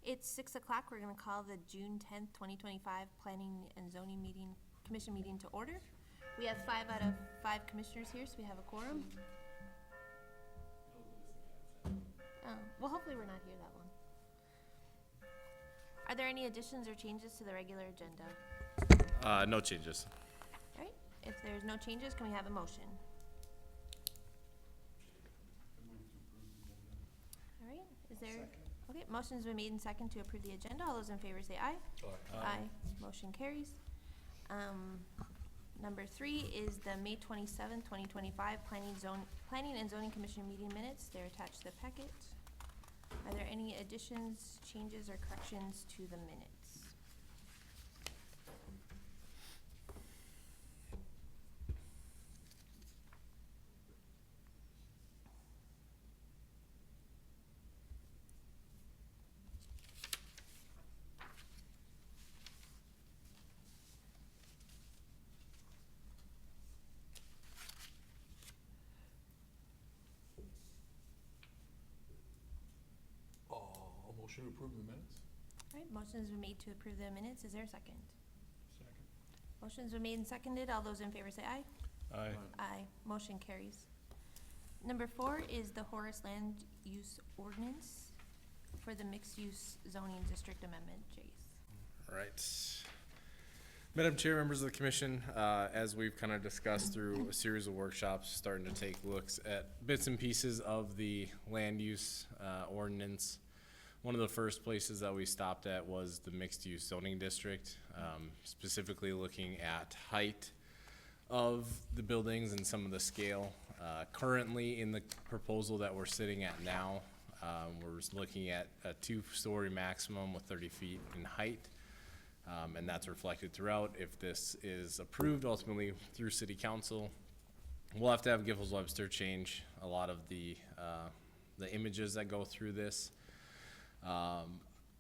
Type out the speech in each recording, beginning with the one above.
It's 6 o'clock. We're going to call the June 10th, 2025 Planning and Zoning meeting, Commission meeting to order. We have 5 out of 5 commissioners here, so we have a quorum. Well, hopefully we're not here that long. Are there any additions or changes to the regular agenda? No changes. All right. If there's no changes, can we have a motion? All right. Is there? Okay. Motion's been made and second to approve the agenda. All those in favor say aye. Aye. Motion carries. Number 3 is the May 27th, 2025 Planning and Zoning Commission meeting minutes. They're attached to the packet. Are there any additions, changes, or corrections to the minutes? Motion to approve the minutes? All right, motion's been made to approve the minutes. Is there a second? Second. Motion's been made and seconded. All those in favor say aye. Aye. Aye. Motion carries. Number 4 is the Horace Land Use Ordinance for the Mixed Use Zoning District Amendment. Jace. All right. Madam Chair, members of the commission, as we've kind of discussed through a series of workshops, starting to take looks at bits and pieces of the land use ordinance. One of the first places that we stopped at was the mixed-use zoning district, specifically looking at height of the buildings and some of the scale. Currently, in the proposal that we're sitting at now, we're looking at a 2-story maximum with 30 feet in height, and that's reflected throughout. If this is approved ultimately through City Council, we'll have to have Giffords-Webster change a lot of the images that go through this.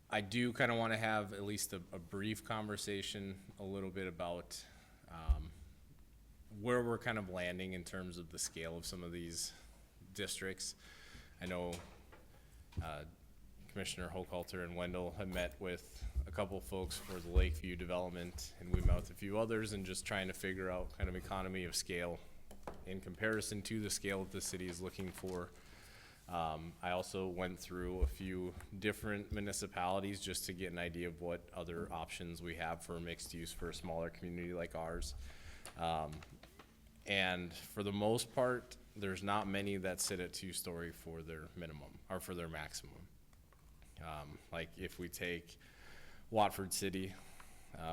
I do kind of want to have at least a brief conversation a little bit about where we're kind of landing in terms of the scale of some of these districts. I know Commissioner Hochhalter and Wendell have met with a couple folks for the Lakeview development, and we met with a few others, and just trying to figure out kind of economy of scale in comparison to the scale that the city is looking for. I also went through a few different municipalities just to get an idea of what other options we have for mixed use for a smaller community like ours. And for the most part, there's not many that sit at 2-story for their minimum or for their maximum. Like if we take Watford City,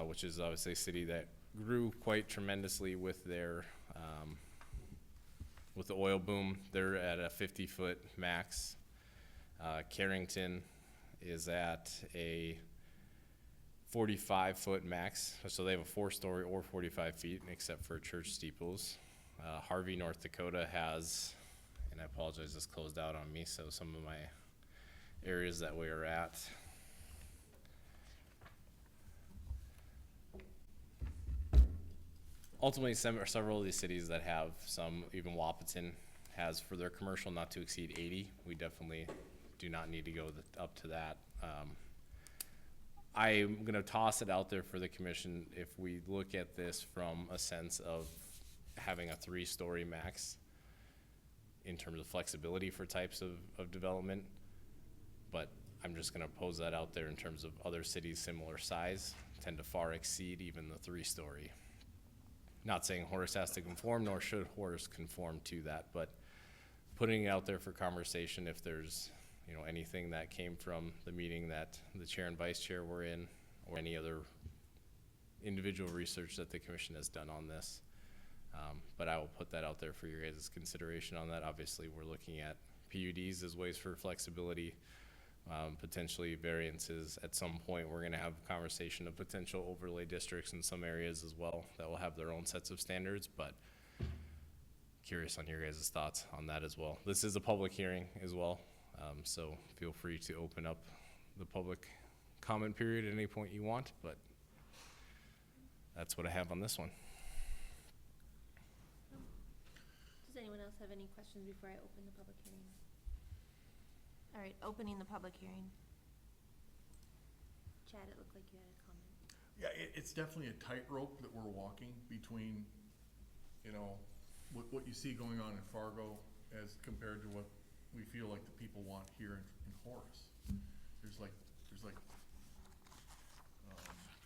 which is obviously a city that grew quite tremendously with their with the oil boom, they're at a 50-foot max. Carrington is at a 45-foot max, so they have a 4-story or 45 feet, except for church steeples. Harvey, North Dakota has, and I apologize, this closed out on me, so some of my areas that we are at. Ultimately, several of these cities that have some, even Wahpeton has for their commercial not to exceed 80. We definitely do not need to go up to that. I'm going to toss it out there for the commission. If we look at this from a sense of having a 3-story max in terms of flexibility for types of development, but I'm just going to pose that out there in terms of other cities similar size tend to far exceed even the 3-story. Not saying Horace has to conform, nor should Horace conform to that, but putting it out there for conversation if there's anything that came from the meeting that the chair and vice chair were in, or any other individual research that the commission has done on this. But I will put that out there for your guys' consideration on that. Obviously, we're looking at PUDs as ways for flexibility, potentially variances. At some point, we're going to have a conversation of potential overlay districts in some areas as well that will have their own sets of standards, but curious on your guys' thoughts on that as well. This is a public hearing as well, so feel free to open up the public comment period at any point you want, but that's what I have on this one. Does anyone else have any questions before I open the public hearing? All right, opening the public hearing. Chad, it looked like you had a comment. Yeah, it's definitely a tightrope that we're walking between, what you see going on in Fargo as compared to what we feel like the people want here in Horace. There's like,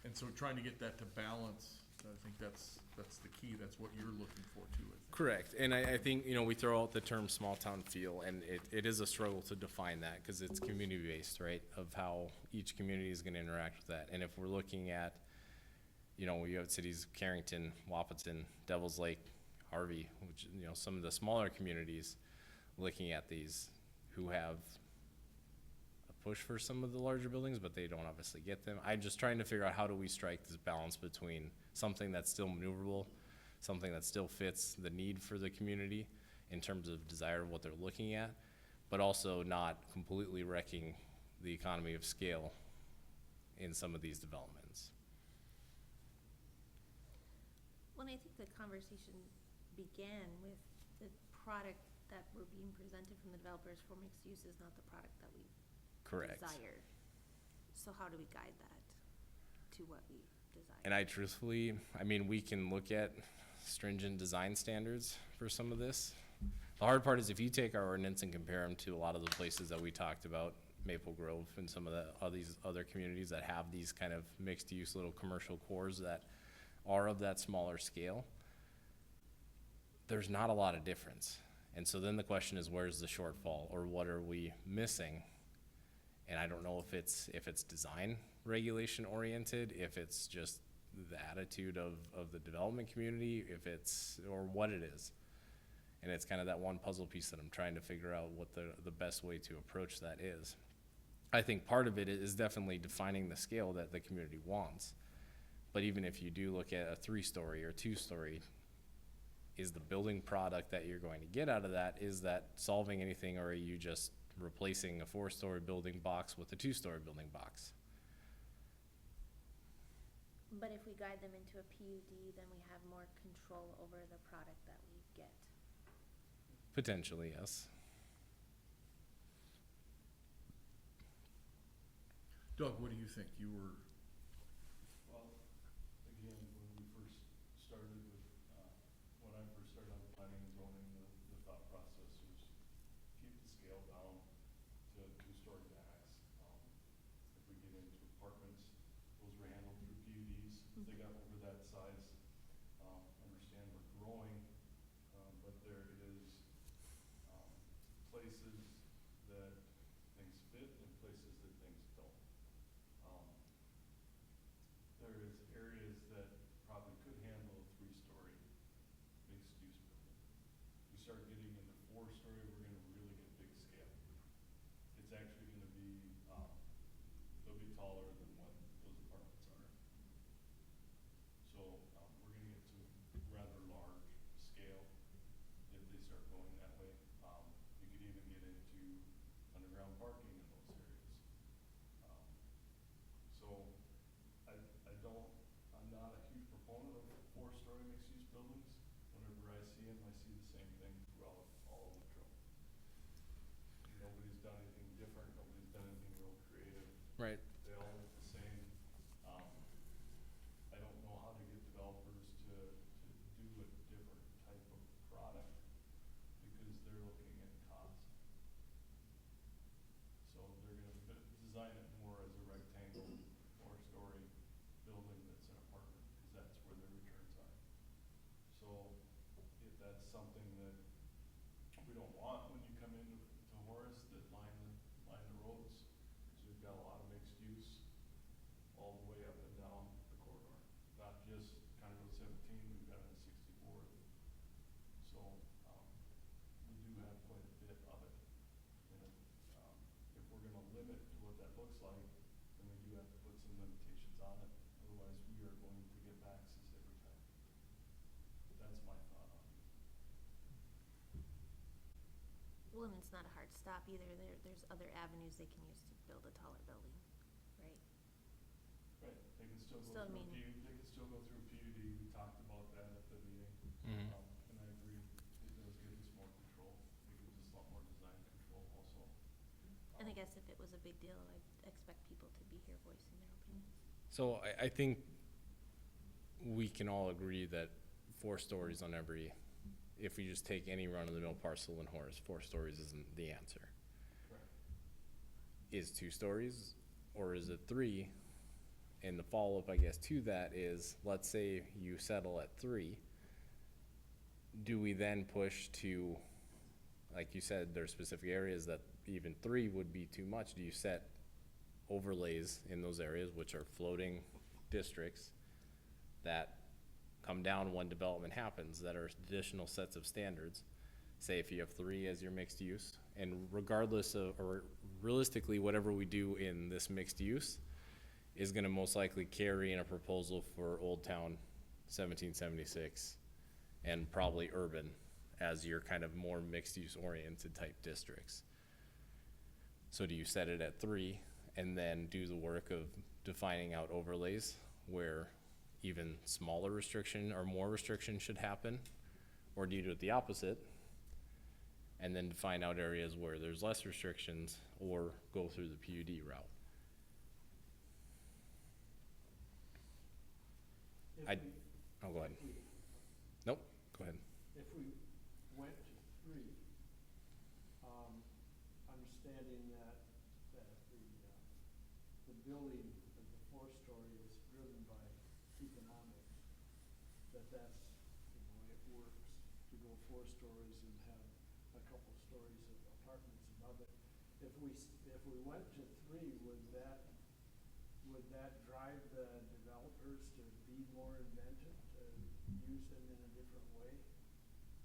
and so trying to get that to balance, I think that's the key. That's what you're looking for too, I think. Correct, and I think, we throw out the term small town feel, and it is a struggle to define that, cause it's community-based, right? Of how each community is gonna interact with that, and if we're looking at, we have cities, Carrington, Wapaton, Devils Lake, Harvey, which, some of the smaller communities, looking at these, who have a push for some of the larger buildings, but they don't obviously get them. I'm just trying to figure out how do we strike this balance between something that's still maneuverable, something that still fits the need for the community in terms of desire of what they're looking at, but also not completely wrecking the economy of scale in some of these developments. Well, and I think the conversation began with the product that we're being presented from the developers for mixed use is not the product that we Correct. desire. So how do we guide that to what we desire? And I truthfully, we can look at stringent design standards for some of this. The hard part is if you take our ordinance and compare them to a lot of the places that we talked about, Maple Grove and some of these other communities that have these kind of mixed use little commercial cores that are of that smaller scale, there's not a lot of difference. And so then the question is, where's the shortfall, or what are we missing? And I don't know if it's design regulation oriented, if it's just the attitude of the development community, or what it is. And it's kind of that one puzzle piece that I'm trying to figure out what the best way to approach that is. I think part of it is definitely defining the scale that the community wants. But even if you do look at a 3-story or 2-story, is the building product that you're going to get out of that, is that solving anything, or are you just replacing a 4-story building box with a 2-story building box? But if we guide them into a PUD, then we have more control over the product that we get. Potentially, yes. Doug, what do you think? You were, Well, again, when we first started with, when I first started on planning and zoning, the thought process was keep the scale down to 2-story max. If we get into apartments, those were handled through PUDs. If they got over that size, understand we're growing, but there is, places that things fit and places that things don't. There is areas that probably could handle a 3-story mixed use building. We start getting into 4-story, we're gonna really get big scale. It's actually gonna be, they'll be taller than what those apartments are. So, we're gonna get to rather large scale if they start going that way. You could even get into underground parking in those areas. So, I'm not a huge proponent of 4-story mixed-use buildings. Whenever I see them, I see the same thing throughout all of Metro. Nobody's done anything different, nobody's done anything real creative. Right. They all look the same. I don't know how to get developers to do a different type of product because they're looking at cost. So they're gonna design it more as a rectangle, 4-story building that's an apartment, because that's where their returns are. So if that's something that we don't want when you come into Horace, that line the roads, because we've got a lot of mixed use all the way up and down the corridor. Not just County Road 17, we've got it on 64th. So, we do have quite a bit of it. And if we're gonna limit to what that looks like, then we do have to put some limitations on it. Otherwise, we are going to get maxes every time. That's my thought on it. Well, and it's not a hard stop either. There's other avenues they can use to build a taller building, right? Right, they can still So, I go through a mean- PUD, they can still go through a PUD, we talked about that at the meeting. Mhm. And I agree, it does give us more control, it gives us a lot more design control also. And I guess if it was a big deal, I'd expect people to be here voicing their opinions. So I think we can all agree that 4 stories on every, if we just take any run-of-the-mill parcel in Horace, 4 stories isn't the answer. Correct. Is 2 stories, or is it 3? And the follow-up, I guess, to that is, let's say you settle at 3. Do we then push to, like you said, there's specific areas that even 3 would be too much? Do you set overlays in those areas, which are floating districts that come down when development happens, that are additional sets of standards? Say if you have 3 as your mixed use, and regardless of, or realistically, whatever we do in this mixed use is gonna most likely carry in a proposal for Old Town 1776 and probably urban as your kind of more mixed use oriented type districts. So do you set it at 3 and then do the work of defining out overlays where even smaller restriction or more restriction should happen? Or do you do it the opposite and then define out areas where there's less restrictions, or go through the PUD route? Oh, go ahead. Nope, go ahead. If we went to 3, understanding that the building of the 4-story is driven by economics, that's the way it works, to go 4 stories and have a couple stories of apartments above it. If we went to 3, would that drive the developers to be more inventive, to use them in a different way?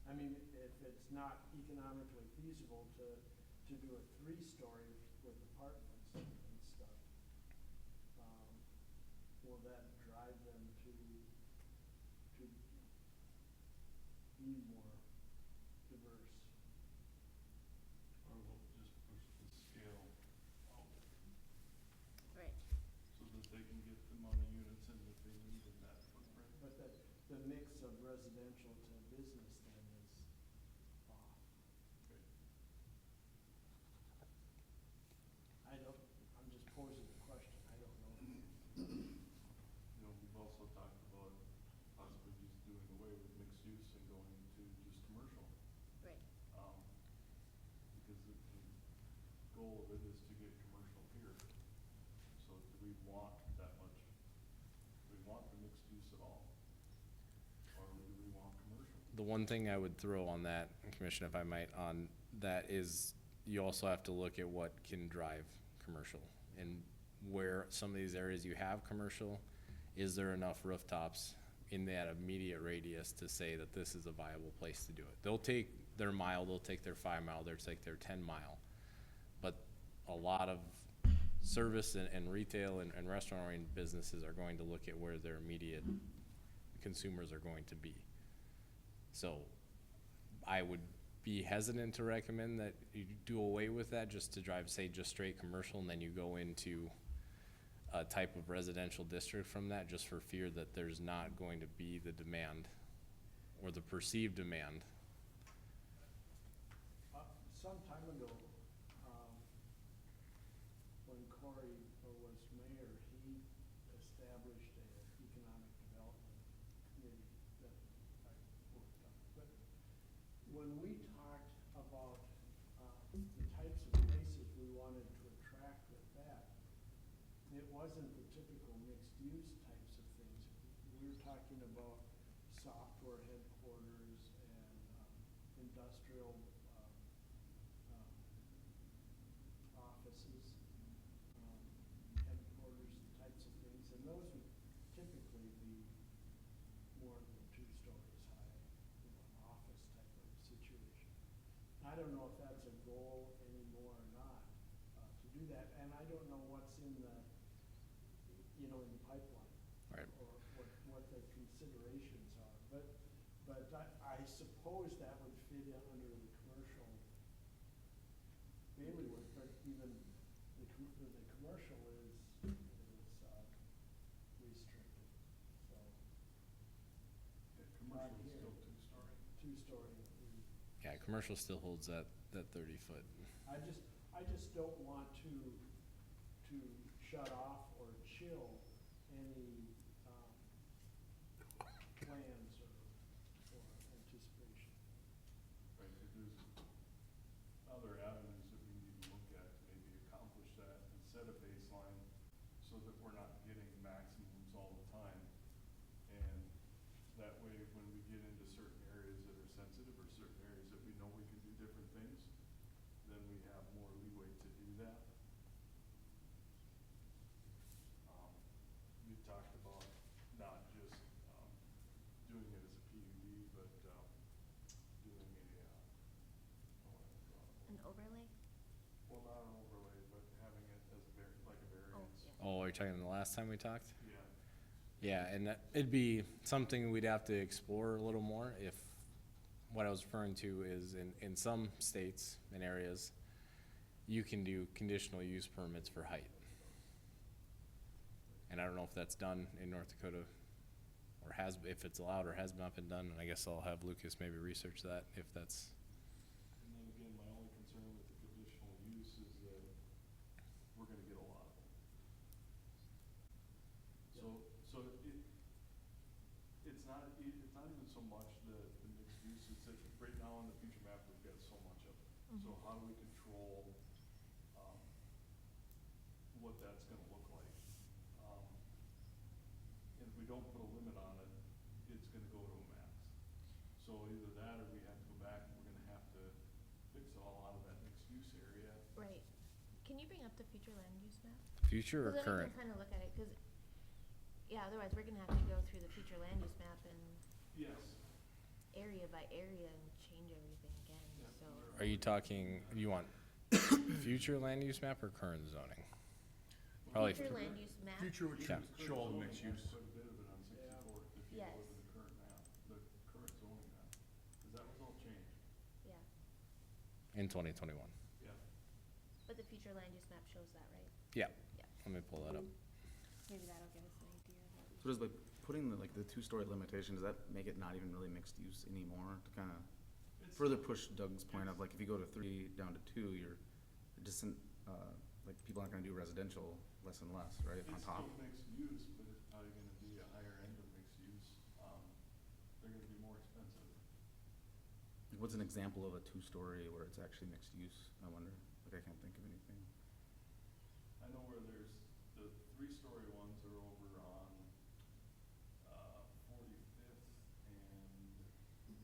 I mean, if it's not economically feasible to do a 3-story with apartments and stuff, will that drive them to be more diverse? Or we'll just push the scale out Right. so that they can get the amount of units in that they need in that footprint. But the mix of residential to business then is off. Okay. I'm just posing a question, I don't know. You know, we've also talked about possibly just doing away with mixed use and going to just commercial. Right. Because the goal of it is to get commercial here. So do we want that much, do we want the mixed use at all? Or do we want commercial? The one thing I would throw on that, Commissioner, if I might, on that is you also have to look at what can drive commercial. And where some of these areas you have commercial, is there enough rooftops in that immediate radius to say that this is a viable place to do it? They'll take their mile, they'll take their 5 mile, they'll take their 10 mile. But a lot of service and retail and restaurant oriented businesses are going to look at where their immediate consumers are going to be. So I would be hesitant to recommend that you do away with that just to drive, say, just straight commercial, and then you go into a type of residential district from that, just for fear that there's not going to be the demand or the perceived demand. Some time ago, when Corey was mayor, he established an economic development committee that I worked on. But when we talked about the types of places we wanted to attract with that, it wasn't the typical mixed-use types of things. We were talking about software headquarters and industrial offices, headquarters types of things, and those would typically be more than 2 stories high, an office type of situation. I don't know if that's a goal anymore or not, to do that, and I don't know what's in the, in the pipeline. Right. Or what the considerations are, but I suppose that would fit in under the commercial bailiwick, but even the commercial is restricted, so. Yeah, commercial is here. still 2-story. 2-story. Yeah, commercial still holds that 30 foot. I just don't want to shut off or chill any, plans or anticipation. Right, if there's other avenues that we need to look at to maybe accomplish that and set a baseline so that we're not getting maximums all the time. And that way, when we get into certain areas that are sensitive or certain areas that we know we can do different things, then we have more leeway to do that. You talked about not just, doing it as a PUD, but, doing An overlay? well, not an overlay, but having it as like a variance. yeah. Oh, are you talking the last time we talked? Yeah, Yeah, and it'd be something we'd have to explore a little more if, what I was referring to is in some states and areas, you can do conditional use permits for height. And I don't know if that's done in North Dakota, or if it's allowed or has not been done, and I guess I'll have Lucas maybe research that, if that's, and then again, my only concern with the conditional use is that we're gonna get a lot of them. So it's not even so much the mixed use, it's that right now in the future map, we've got so much of it. So how do we control, what that's gonna look like? And if we don't put a limit on it, it's gonna go to a max. So either that or we have to go back and we're gonna have to fix it all out of that mixed use area. Right. Can you bring up the future land use map? future or Well, then current? we can kinda look at it, cause, yeah, otherwise we're gonna have to go through the future land use map and Yes. area by area and change everything again, Yeah, so. Are you talking, you want future land use map or current zoning? Probably Future land use map? Future would Yeah. show all the mixed use. Quite a bit of it on 64, if you Yes. go to the current map, the current zoning map, cause that was all changed. Yeah, In 2021. Yeah. but the future land use map shows that, right? Yeah. Yeah. Let me pull that up. Maybe that'll give us an idea of what we. So does like putting the two-story limitation, does that make it not even really mixed use anymore to kind of It's further still- push Doug's point of like if you go to 3 down to 2, you're distant, like people aren't gonna do residential less and less, right, on It's top? still mixed use, but it's probably gonna be a higher end of mixed use, they're gonna be more expensive. Like, what's an example of a 2-story where it's actually mixed use, I wonder? Like I can't think of anything. I know where there's, the 3-story ones are over on, 45th and,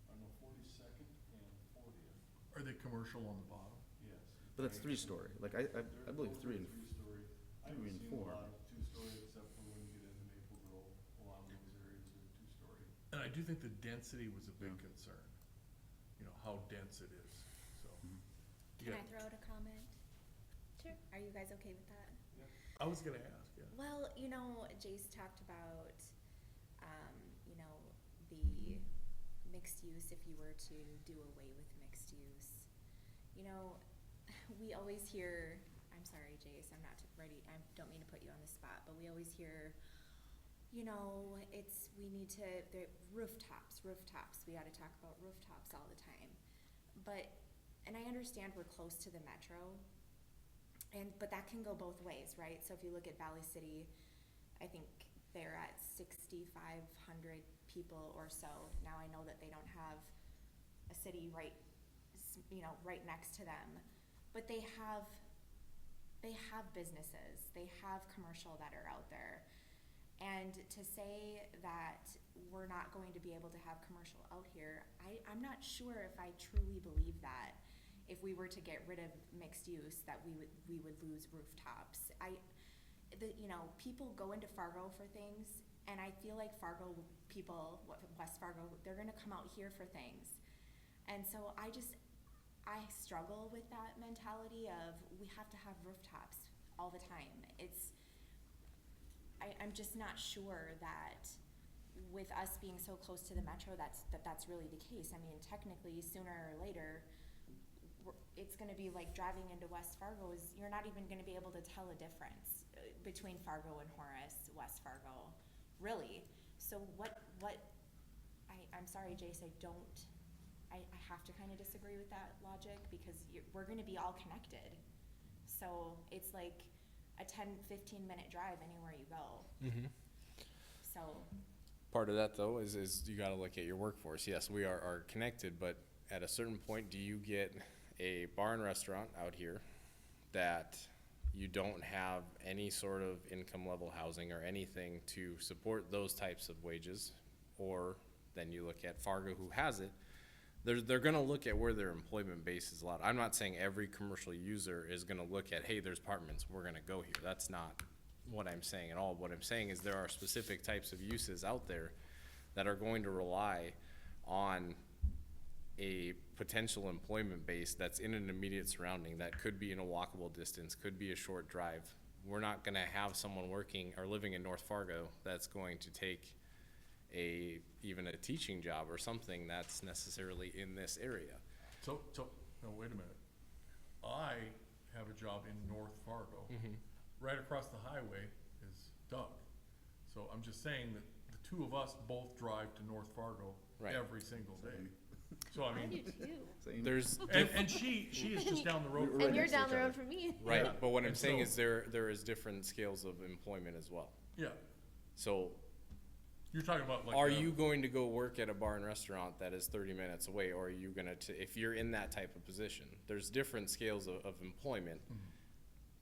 I don't know, 42nd and 40th, Are they commercial on the bottom? yes. But that's 3-story, like I believe Those are 3 and 3-story. I 3 haven't and seen a 4. lot of 2-story except for when you get into Maple Grove, a lot of those areas are 2-story. And I do think the density was a big Yeah. concern, you know, how dense it is, so. Mhm. You Can I got- throw out a comment? Sure. Are you guys okay with that? I was gonna ask, yeah. Well, you know, Jace talked about, you know, the mixed use, if you were to do away with mixed use. You know, we always hear, I'm sorry, Jace, I'm not ready, I don't mean to put you on the spot, but we always hear, you know, we need to, rooftops, we gotta talk about rooftops all the time. But, and I understand we're close to the metro, but that can go both ways, right? So if you look at Valley City, I think they're at 6,500 people or so. Now I know that they don't have a city right next to them, but they have businesses, they have commercial that are out there. And to say that we're not going to be able to have commercial out here, I'm not sure if I truly believe that. If we were to get rid of mixed use, that we would lose rooftops. People go into Fargo for things, and I feel like Fargo people, West Fargo, they're gonna come out here for things. And so I struggle with that mentality of we have to have rooftops all the time. I'm just not sure that with us being so close to the metro, that's really the case. I mean, technically, sooner or later, it's gonna be like driving into West Fargo you're not even gonna be able to tell a difference between Fargo and Horace, West Fargo, really. So I'm sorry, Jace, I have to kind of disagree with that logic because we're gonna be all connected. So it's like, a 10-15 minute drive anywhere you go. So, Part of that though is you gotta look at your workforce. Yes, we are connected, but at a certain point, do you get a bar and restaurant out here that you don't have any sort of income level housing or anything to support those types of wages? Or then you look at Fargo who has it, they're gonna look at where their employment base is a lot. I'm not saying every commercial user is gonna look at, hey, there's apartments, we're gonna go here. That's not what I'm saying at all. What I'm saying is there are specific types of uses out there that are going to rely on a potential employment base that's in an immediate surrounding, that could be in a walkable distance, could be a short drive. We're not gonna have someone working or living in North Fargo that's going to take even a teaching job or something that's necessarily in this area. So, no, wait a minute. I have a job in North Fargo. Right across the highway is Doug. So I'm just saying that the two of us both drive to North Fargo Right. every single day. So I I do mean, too. Same. There's and she is just down the road. Right And you're next to down each the road other. from me. right, Yeah. but what I'm And saying so- is there is different scales of employment as well. Yeah, So you're talking about like. are you going to go work at a bar and restaurant that is 30 minutes away, or are you gonna, if you're in that type of position, there's different scales of employment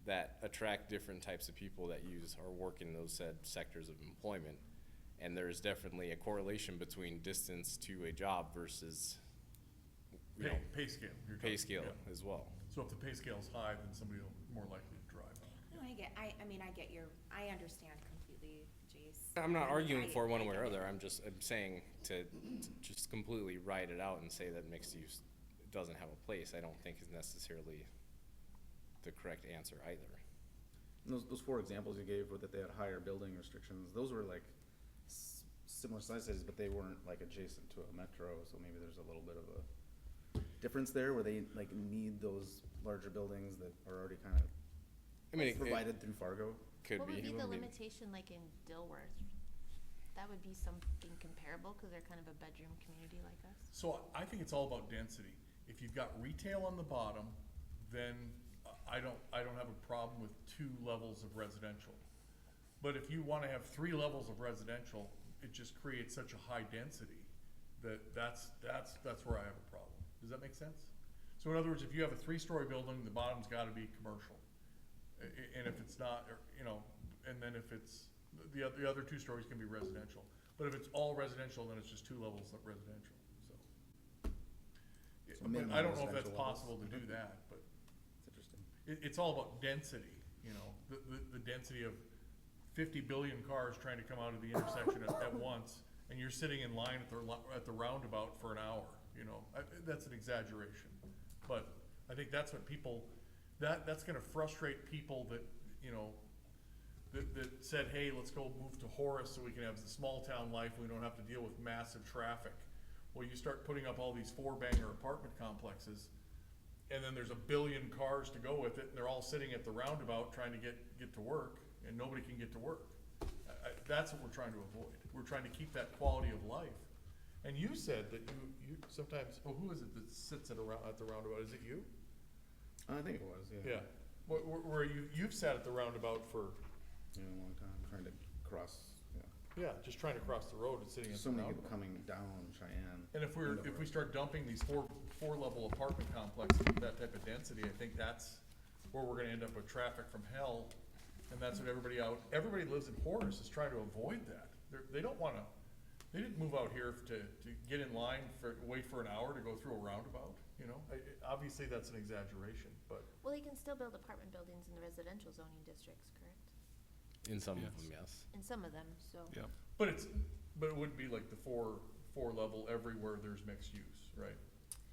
that attract different types of people that use or work in those said sectors of employment. And there's definitely a correlation between distance to a job versus, you know, Pay scale. you're pay talking, scale yeah. as well. So if the pay scale's high, then somebody will more likely to drive. no, I understand completely, Jace. I'm not arguing for one I way or get it. other, I'm saying to just completely write it out and say that mixed use doesn't have a place, I don't think is necessarily the correct answer either. Those four examples you gave were that they had higher building restrictions, those were like similar size cities, but they weren't like adjacent to a metro, so maybe there's a little bit of a difference there where they like need those larger buildings that are already kind of I mean, it provided through Fargo. could What be. would be the I mean, limitation like in Dilworth? That would be something comparable, cause they're kind of a bedroom community like us. So I think it's all about density. If you've got retail on the bottom, then I don't have a problem with 2 levels of residential. But if you wanna have 3 levels of residential, it just creates such a high density that's where I have a problem. Does that make sense? So in other words, if you have a 3-story building, the bottom's gotta be commercial. And if it's not, or, you know, and then if it's, the other 2 stories can be residential. But if it's all residential, then it's just 2 levels of residential, so. So But minimum I don't know if that's residential levels. possible to do that, but It's interesting. it's all about density, you know, the density of 50 billion cars trying to come out of the intersection at once, and you're sitting in line at the roundabout for an hour, you know, that's an exaggeration. But I think that's what people, that's gonna frustrate people that, you know, that said, hey, let's go move to Horace so we can have the small town life, we don't have to deal with massive traffic. Well, you start putting up all these 4-banger apartment complexes, and then there's a billion cars to go with it, and they're all sitting at the roundabout trying to get to work, and nobody can get to work. That's what we're trying to avoid. We're trying to keep that quality of life. And you said that you sometimes, who is it that sits at the roundabout? Is it you? I think it was, yeah. Yeah. Where you've sat at the roundabout for, Yeah, a long time, trying to cross, yeah, just trying to cross the road and sitting at so the many people roundabout. coming down Cheyenne. And if we Andover. start dumping these four-level apartment complexes with that type of density, I think that's where we're gonna end up with traffic from hell. And that's what everybody lives in Horace is trying to avoid that. They don't wanna, they didn't move out here to get in line wait for an hour to go through a roundabout, you know? Obviously, that's an exaggeration, but Well, they can still build apartment buildings in the residential zoning districts, correct? In some of them, yes. In some of them, so. Yep. but it wouldn't be like the four level everywhere there's mixed use, right?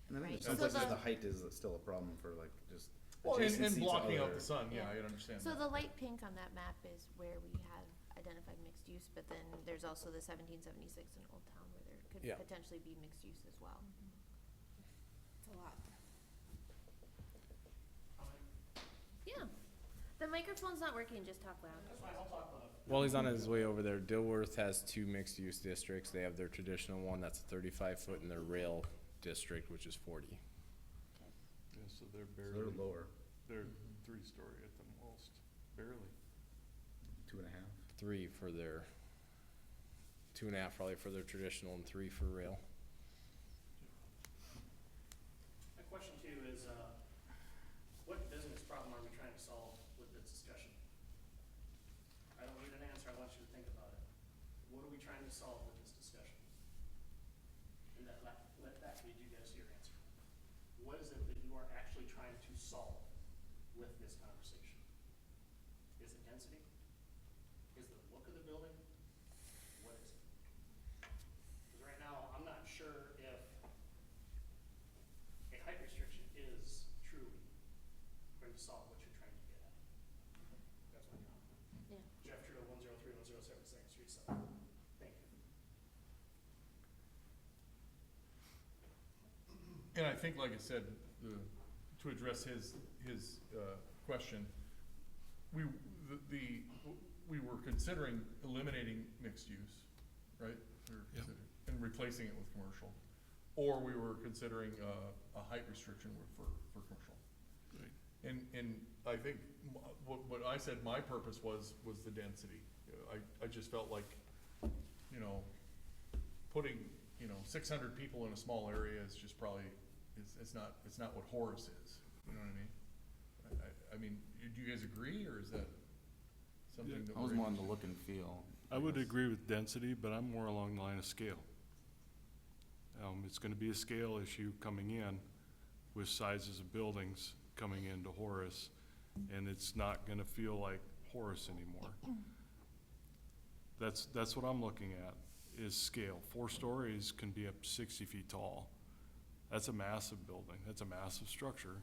And I think Right. it sounds So like just the- the height is still a problem for like just Well, adjacency and to blocking out other- the sun, yeah, Yeah. I understand So that. the light pink on that map is where we have identified mixed use, but then there's also the 1776 in Old Town where there could Yeah. potentially be mixed use as well. It's a lot. Yeah. The microphone's not working, just talk loud. While he's on his way over there, Dilworth has 2 mixed-use districts. They have their traditional one, that's a 35-foot, and their rail district, which is 40. Yeah, so they're So they're barely, lower. they're 3-story at the most. Barely. 2.5. 3 for their, 2.5 probably for their traditional and 3 for rail. My question to you is, what business problem are we trying to solve with this discussion? I don't need an answer, I want you to think about it. What are we trying to solve with this discussion? And let that lead you guys to your answer. What is it that you are actually trying to solve with this conversation? Is it density? Is it the look of the building? What is it? Because right now, I'm not sure if a height restriction is truly going to solve what you're trying to get at. That's my comment. Yeah. Jeff Trudeau, 103-1077 Second Street South. Thank you. And I think, like I said, to address his question, we were considering eliminating mixed use, right? We were Yep. considering- and replacing it with commercial. Or we were considering a height restriction for commercial. Right. And I think what I said my purpose was the density. I just felt like, you know, putting, 600 people in a small area is just probably, it's not what Horace is, you know what I mean? I mean, do you guys agree, or is that something that I was we're more on the interested- look and feel. I would guess. agree with density, but I'm more along the line of scale. It's gonna be a scale issue coming in with sizes of buildings coming into Horace, and it's not gonna feel like Horace anymore. That's what I'm looking at, is scale. 4 stories can be up to 60 feet tall. That's a massive building, that's a massive structure.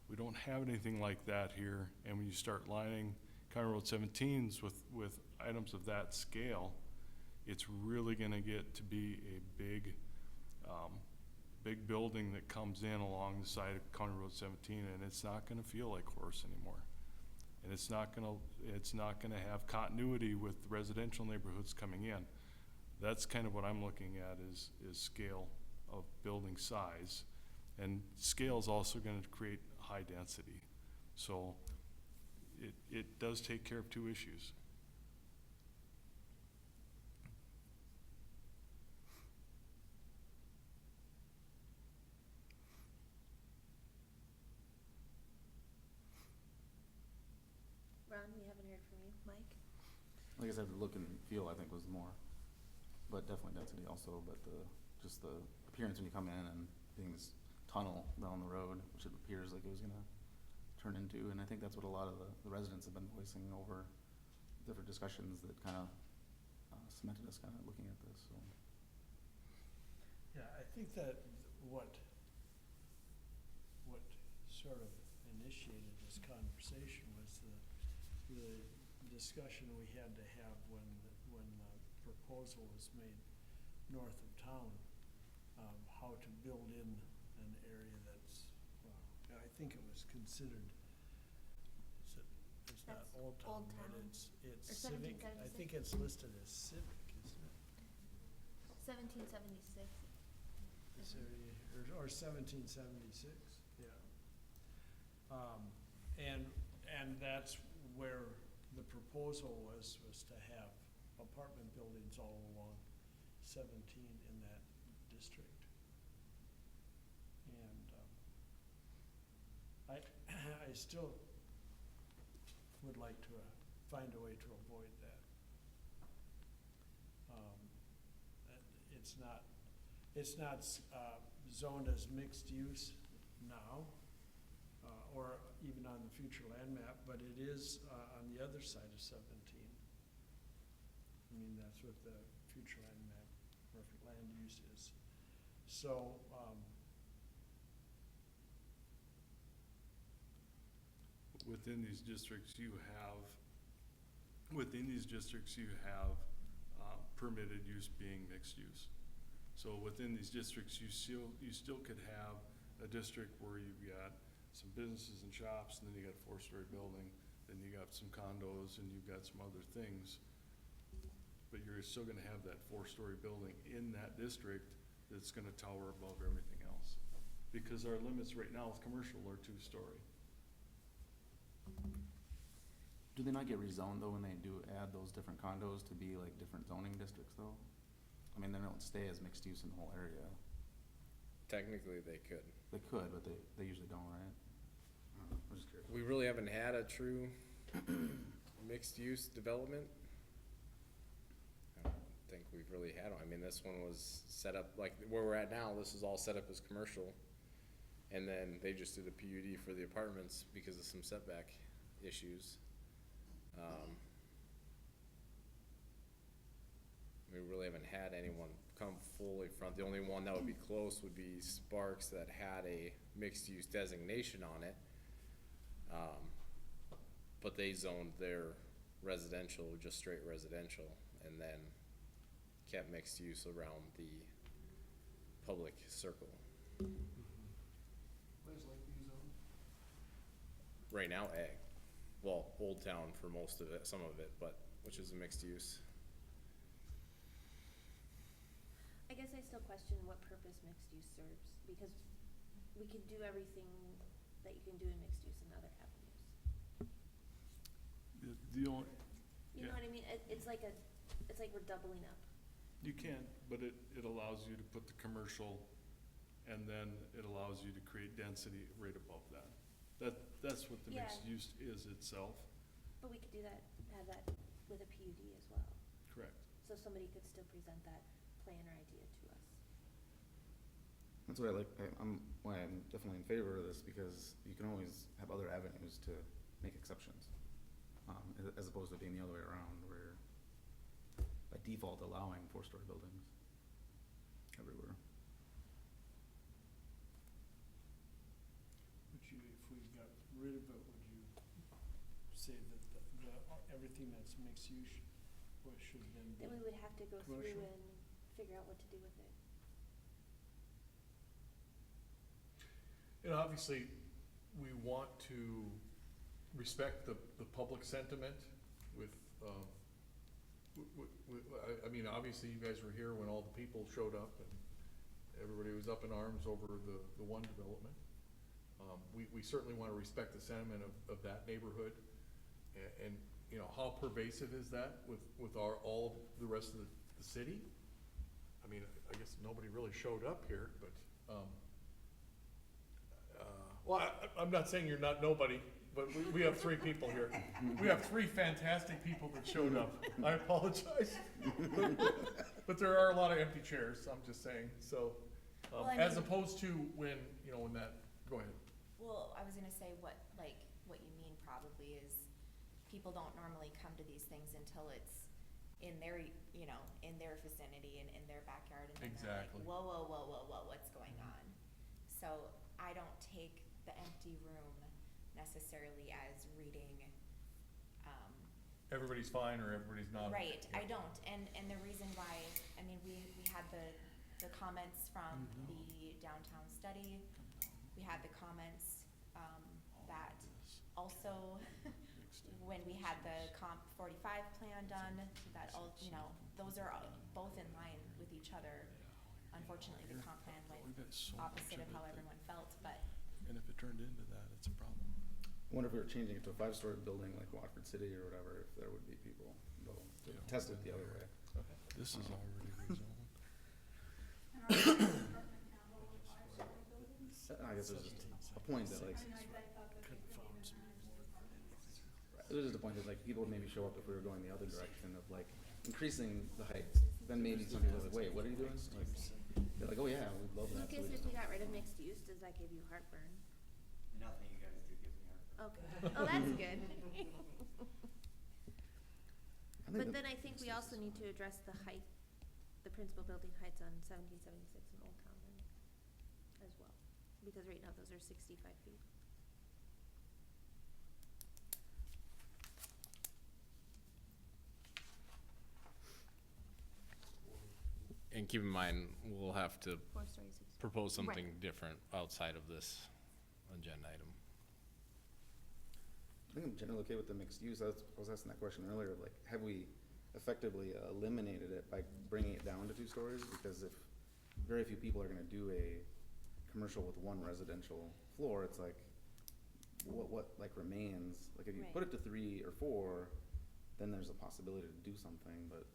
We don't have anything like that here, and when you start lining County Road 17s with items of that scale, it's really gonna get to be a big building that comes in along the side of County Road 17, and it's not gonna feel like Horace anymore. And it's not gonna have continuity with residential neighborhoods coming in. That's kind of what I'm looking at is scale of building size. And scale is also gonna create high density. So it does take care of 2 issues. Ron, we haven't heard from you. Mike? Like I said, the look and feel I think was more, but definitely density also, but just the appearance when you come in and being this tunnel down the road, which it appears like it was gonna turn into, and I think that's what a lot of the residents have been voicing over different discussions that kind of cemented us kind of looking at this, so. Yeah, I think that what sort of initiated this conversation was the discussion we had to have when the proposal was made north of town, how to build in an area that's, well, I think it was considered, it's not That's Old Town, Old but Town. it's Or civic, I 1776. think it's listed as civic, isn't it? 1776. Or 1776, yeah. And that's where the proposal was to have apartment buildings all along 17 in that district. And I still would like to find a way to avoid that. It's not zoned as mixed use now, or even on the future land map, but it is on the other side of 17. I mean, that's what the future land map, or land use is. So, Within these districts, you have permitted use being mixed use. So within these districts, you still could have a district where you've got some businesses and shops, and then you got a 4-story building, then you got some condos, and you've got some other things. But you're still gonna have that 4-story building in that district that's gonna tower above everything else. Because our limits right now with commercial are 2-story. Do they not get rezoned though when they do add those different condos to be like different zoning districts though? I mean, they don't stay as mixed use in the whole area. Technically, they could. They could, but they usually don't, right? I don't know, I'm just curious. We really haven't had a true mixed-use development. I don't think we've really had one. I mean, this one was set up, like where we're at now, this is all set up as commercial. And then they just did a PUD for the apartments because of some setback issues. We really haven't had anyone come fully front. The only one that would be close would be Sparks that had a mixed-use designation on it. But they zoned their residential, just straight residential, and then kept mixed use around the public circle. Where's Lakeview zone? Right now, ag. Well, Old Town for most of it, some of it, but, which is a mixed use. I guess I still question what purpose mixed use serves, because we can do everything that you can do in mixed use in other avenues. The only, You know what I mean? It's like we're doubling up. you can, but it allows you to put the commercial, and then it allows you to create density right above that. That's what the Yeah. mixed use is itself, But we could do that, have that with a PUD as well. correct? So somebody could still present that plan or idea to us. That's what I like, why I'm definitely in favor of this, because you can always have other avenues to make exceptions. As opposed to being the other way around, where by default allowing 4-story buildings everywhere. Would you, if we got rid of it, would you say that everything that's mixed use should then be? Then we would have to go through Commercial. and figure out what to do with it. And obviously, we want to respect the public sentiment with, I mean, obviously you guys were here when all the people showed up and everybody was up in arms over the one development. We certainly wanna respect the sentiment of that neighborhood. And, you know, how pervasive is that with all of the rest of the city? I mean, I guess nobody really showed up here, but, well, I'm not saying you're not nobody, but we have 3 people here. We have 3 fantastic people that showed up. I apologize. But there are a lot of empty chairs, I'm just saying, so, Well, I as mean- opposed to when, you know, when that, go ahead. Well, I was gonna say what you mean probably is people don't normally come to these things until it's in their, in their vicinity and in their backyard, and then they're like, Exactly. whoa, what's going on? So I don't take the empty room necessarily as reading, Everybody's fine or everybody's not. right, Yeah. I don't, and the reason why, I mean, we had the comments from the downtown study, we had the comments, that also, when we had the comp 45 plan done, that all, those are both in line with each other. Unfortunately, the comp plan went opposite of how everyone felt, but And if it turned into that, it's a problem. I wonder if we were changing it to a 5-story building like Watford City or whatever, if there would be people, though, to Yeah. test it the other way. This is already rezoned. I guess there's just a point that like, there's just a point that like people would maybe show up if we were going the other direction of like increasing the heights, then maybe some people are like, wait, what are you doing? Like, they're like, oh yeah, we'd love that. So Lucas, we if just we don't. got rid of mixed use, does that give you heartburn? Nothing you guys do gives me heartburn. Okay, oh, that's good. I think But that- then I think we also need to address the height, the principal building heights on 1776 and Old Town then as well. Because right now those are 65 feet. And keep in mind, we'll have to 4-story, 6 feet. propose Right. something different outside of this agenda item. I think I'm generally okay with the mixed use. I was asking that question earlier, of like, have we effectively eliminated it by bringing it down to 2 stories? Because if very few people are gonna do a commercial with 1 residential floor, it's like, what like remains, like if you Right. put it to 3 or 4, then there's a possibility to do something, but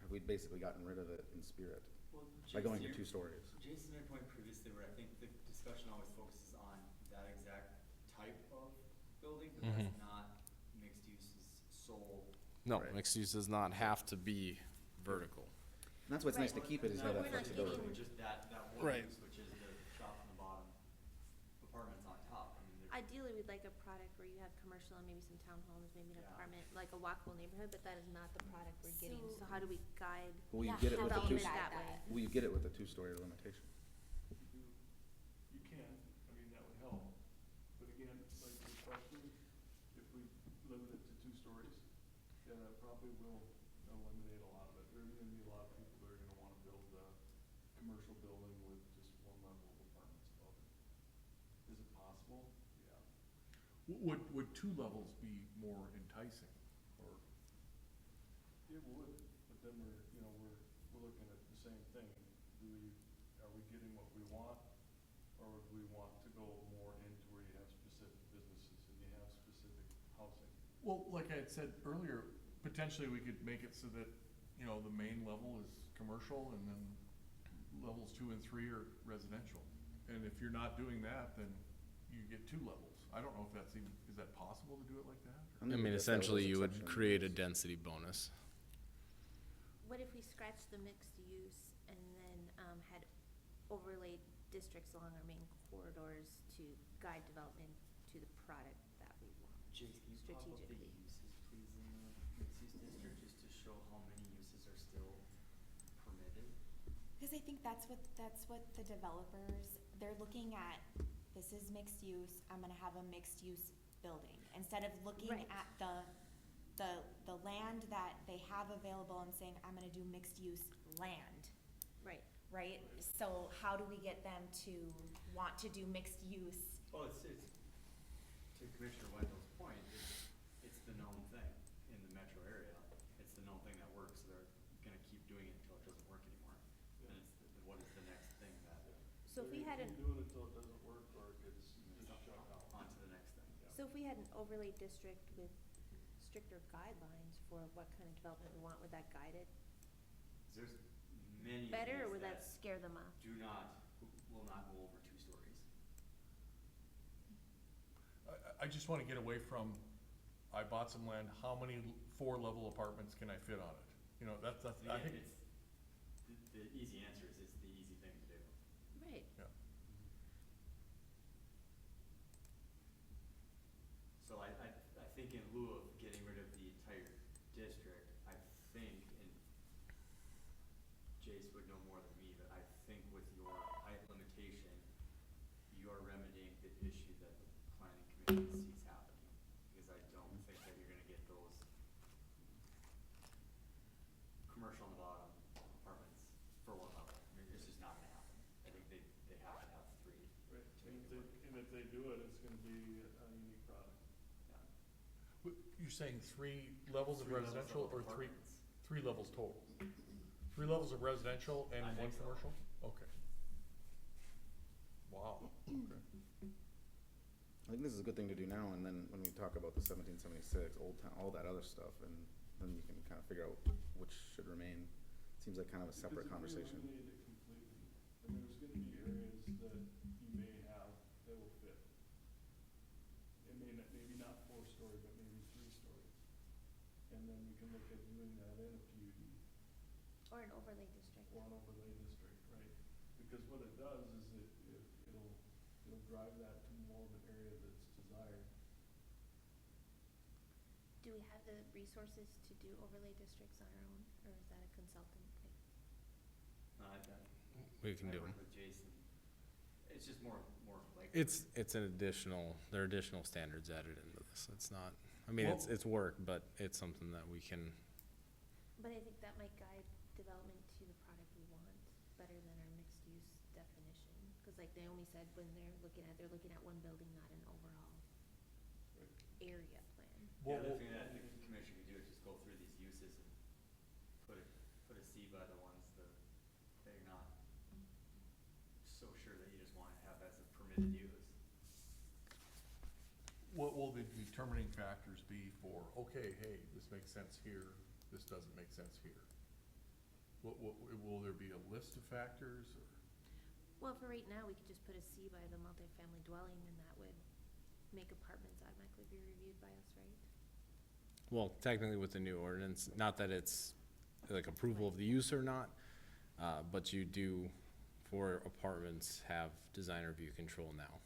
have we basically gotten rid of it in spirit Well, by going to Jason, 2 stories? Jason made a point previously where I think the discussion always focuses on that exact type of building, but that's not mixed use's sole. No, Right. mixed use does not have to be vertical. And that's what's nice to Right. keep it, is No, have that we're not flexibility. getting- Just that one Right. use, which is the shop on the bottom, apartments on top. I mean, there's. Ideally, we'd like a product where you have commercial and maybe some townhomes, maybe an Yeah. apartment, like a walkable neighborhood, but that is not the product we're getting. So- So how do we guide? Will you Yeah, get it how with do the you 2 guide that that? Will you get it with the 2-story limitation? You can, I mean, that would help, but again, like the question, if we limit it to 2 stories, yeah, that probably will eliminate a lot of it. There's gonna be a lot of people that are gonna wanna build a commercial building with just one level of apartments above it. Is it possible? Yeah. Would 2 levels be more enticing, or? It would, but then we're looking at the same thing. Are we getting what we want, or would we want to go more into where you have specific businesses and you have specific housing? Well, like I had said earlier, potentially we could make it so that, the main level is commercial and then levels 2 and 3 are residential. And if you're not doing that, then you get 2 levels. I don't know if that's even, is that possible to do it like that? I I think mean, that's how essentially, those you would exceptions- create a density bonus. What if we scratch the mixed use and then, had overlaid districts along our main corridors to guide development to the product that we want? Jason, can you pop up the Strategically. uses, please, in the mixed-use district, just to show how many uses are still permitted? Cause I think that's what the developers, they're looking at, this is mixed use, I'm gonna have a mixed use building. Instead of looking Right. at the land that they have available and saying, I'm gonna do mixed use land, Right. right? So how do we get them to want to do mixed use? Well, it's, to Commissioner Wendell's point, it's the known thing in the metro area. It's the known thing that works, so they're gonna keep doing it until it doesn't work anymore. Then it's, what is the next thing that, So if we had Keep doing it until it doesn't work or it gets just shut down. on to the next thing? So if we had an overlay district with stricter guidelines for what kind of development we want, would that guide it 'Cause there's many of better, or these would that that scare them off? will not go over 2 stories. I just wanna get away from, I bought some land, how many 4-level apartments can I fit on it? That's, And I again, think, it's, the easy answer is it's the easy thing to do. Right. yeah. So I think in lieu of getting rid of the entire district, I think, and Jace would know more than me, but I think with your height limitation, you are remedying the issue that the planning commission sees happening. Because I don't think that you're gonna get those commercial on the bottom apartments for 1 level. I mean, it's just not gonna happen. I think they have to have 3 Right, to make it work. and if they do it, it's gonna be a unique product. Yeah. You're saying 3 levels of 3 levels residential of or 3 apartments. levels total? 3 levels of residential and I 1 think so. commercial? Okay. Wow, okay. I think this is a good thing to do now, and then when we talk about the 1776, Old Town, all that other stuff, and then you can kind of figure out which should remain. Seems like kind of a separate Because if conversation. we eliminate it completely, then there's gonna be areas that you may have that will fit. It may not, maybe not 4-story, but maybe 3 stories. And then we can look at doing that in a PUD Or an overlay district. or an overlay district, right? Because what it does is it'll drive that to more of an area that's desired. Do we have the resources to do overlay districts on our own, or is that a consultant thing? We can do I them. work with Jason. It's just more like. It's an additional, there are additional standards added into this. It's not, I mean, it's work, but it's something that we can, But I think that might guide development to the product we want better than our mixed use definition. Cause like Naomi said, when they're looking at one building, not an overall area plan. The Well, other well- thing that the commission could do is just go through these uses and put a C by the ones that you're not so sure that you just wanna have as a permitted use. what will the determining factors be for, okay, hey, this makes sense here, this doesn't make sense here? Will there be a list of factors, or? Well, for right now, we could just put a C by the multifamily dwelling, and that would make apartments automatically be reviewed by us, right? Well, technically with the new ordinance, not that it's like approval of the use or not, but you do, for apartments, have design review control now.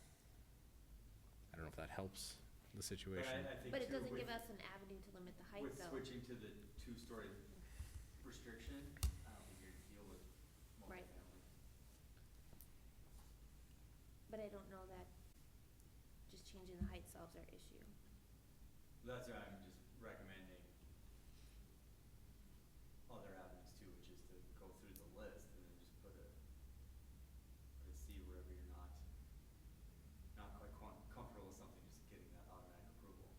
I don't know if that helps the situation. But I think But it too, doesn't give with- us an avenue to limit the height, With though. switching to the two-story restriction, I don't think you're gonna deal with Right. multifamily. But I don't know that just changing the height solves our issue. That's why I'm just recommending other avenues too, which is to go through the list and then just put a C wherever you're not quite comfortable with something, just getting that automatic approval.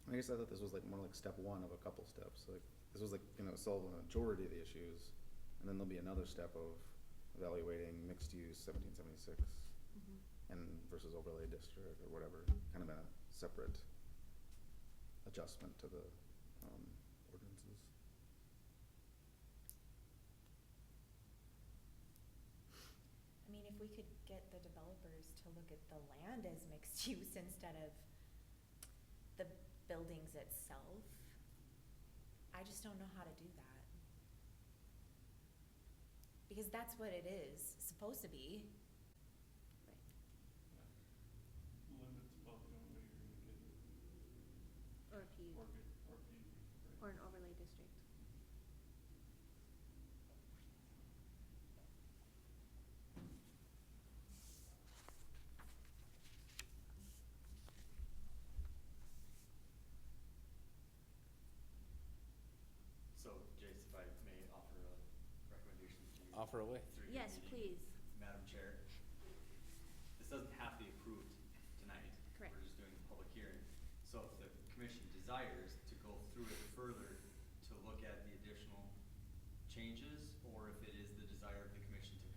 I guess I thought this was like more like step one of a couple steps, like, this was like, solve a majority of the issues, and then there'll be another step of evaluating mixed use 1776 and versus overlay district or whatever, kind of a separate adjustment to the, ordinances. I mean, if we could get the developers to look at the land as mixed use instead of the buildings itself, I just don't know how to do that. Because that's what it is supposed to be. Limit's about the only way you're gonna get it, Or a PUD, or PUD, right? or an overlay district. So, Jace, if I may offer a recommendation to you. Offer away. through your Yes, meeting, please. Madam Chair, this doesn't have to be approved tonight. Correct. We're just doing a public hearing. So if the commission desires to go through it further to look at the additional changes, or if it is the desire of the commission to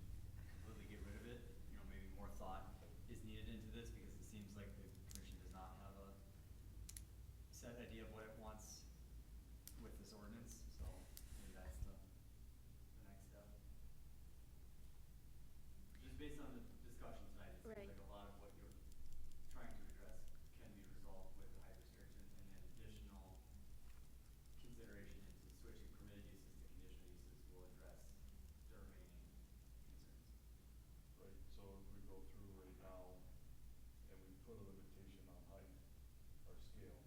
completely get rid of it, maybe more thought is needed into this, because it seems like the commission does not have a set idea of what it wants with this ordinance, so maybe that's the next step. Just based on the discussion tonight, it Right. seems like a lot of what you're trying to address can be resolved with the height restriction, and then additional consideration into switching permitted uses to conditional uses will address the remaining concerns. Right, so if we go through right now and we put a limitation on height or scale,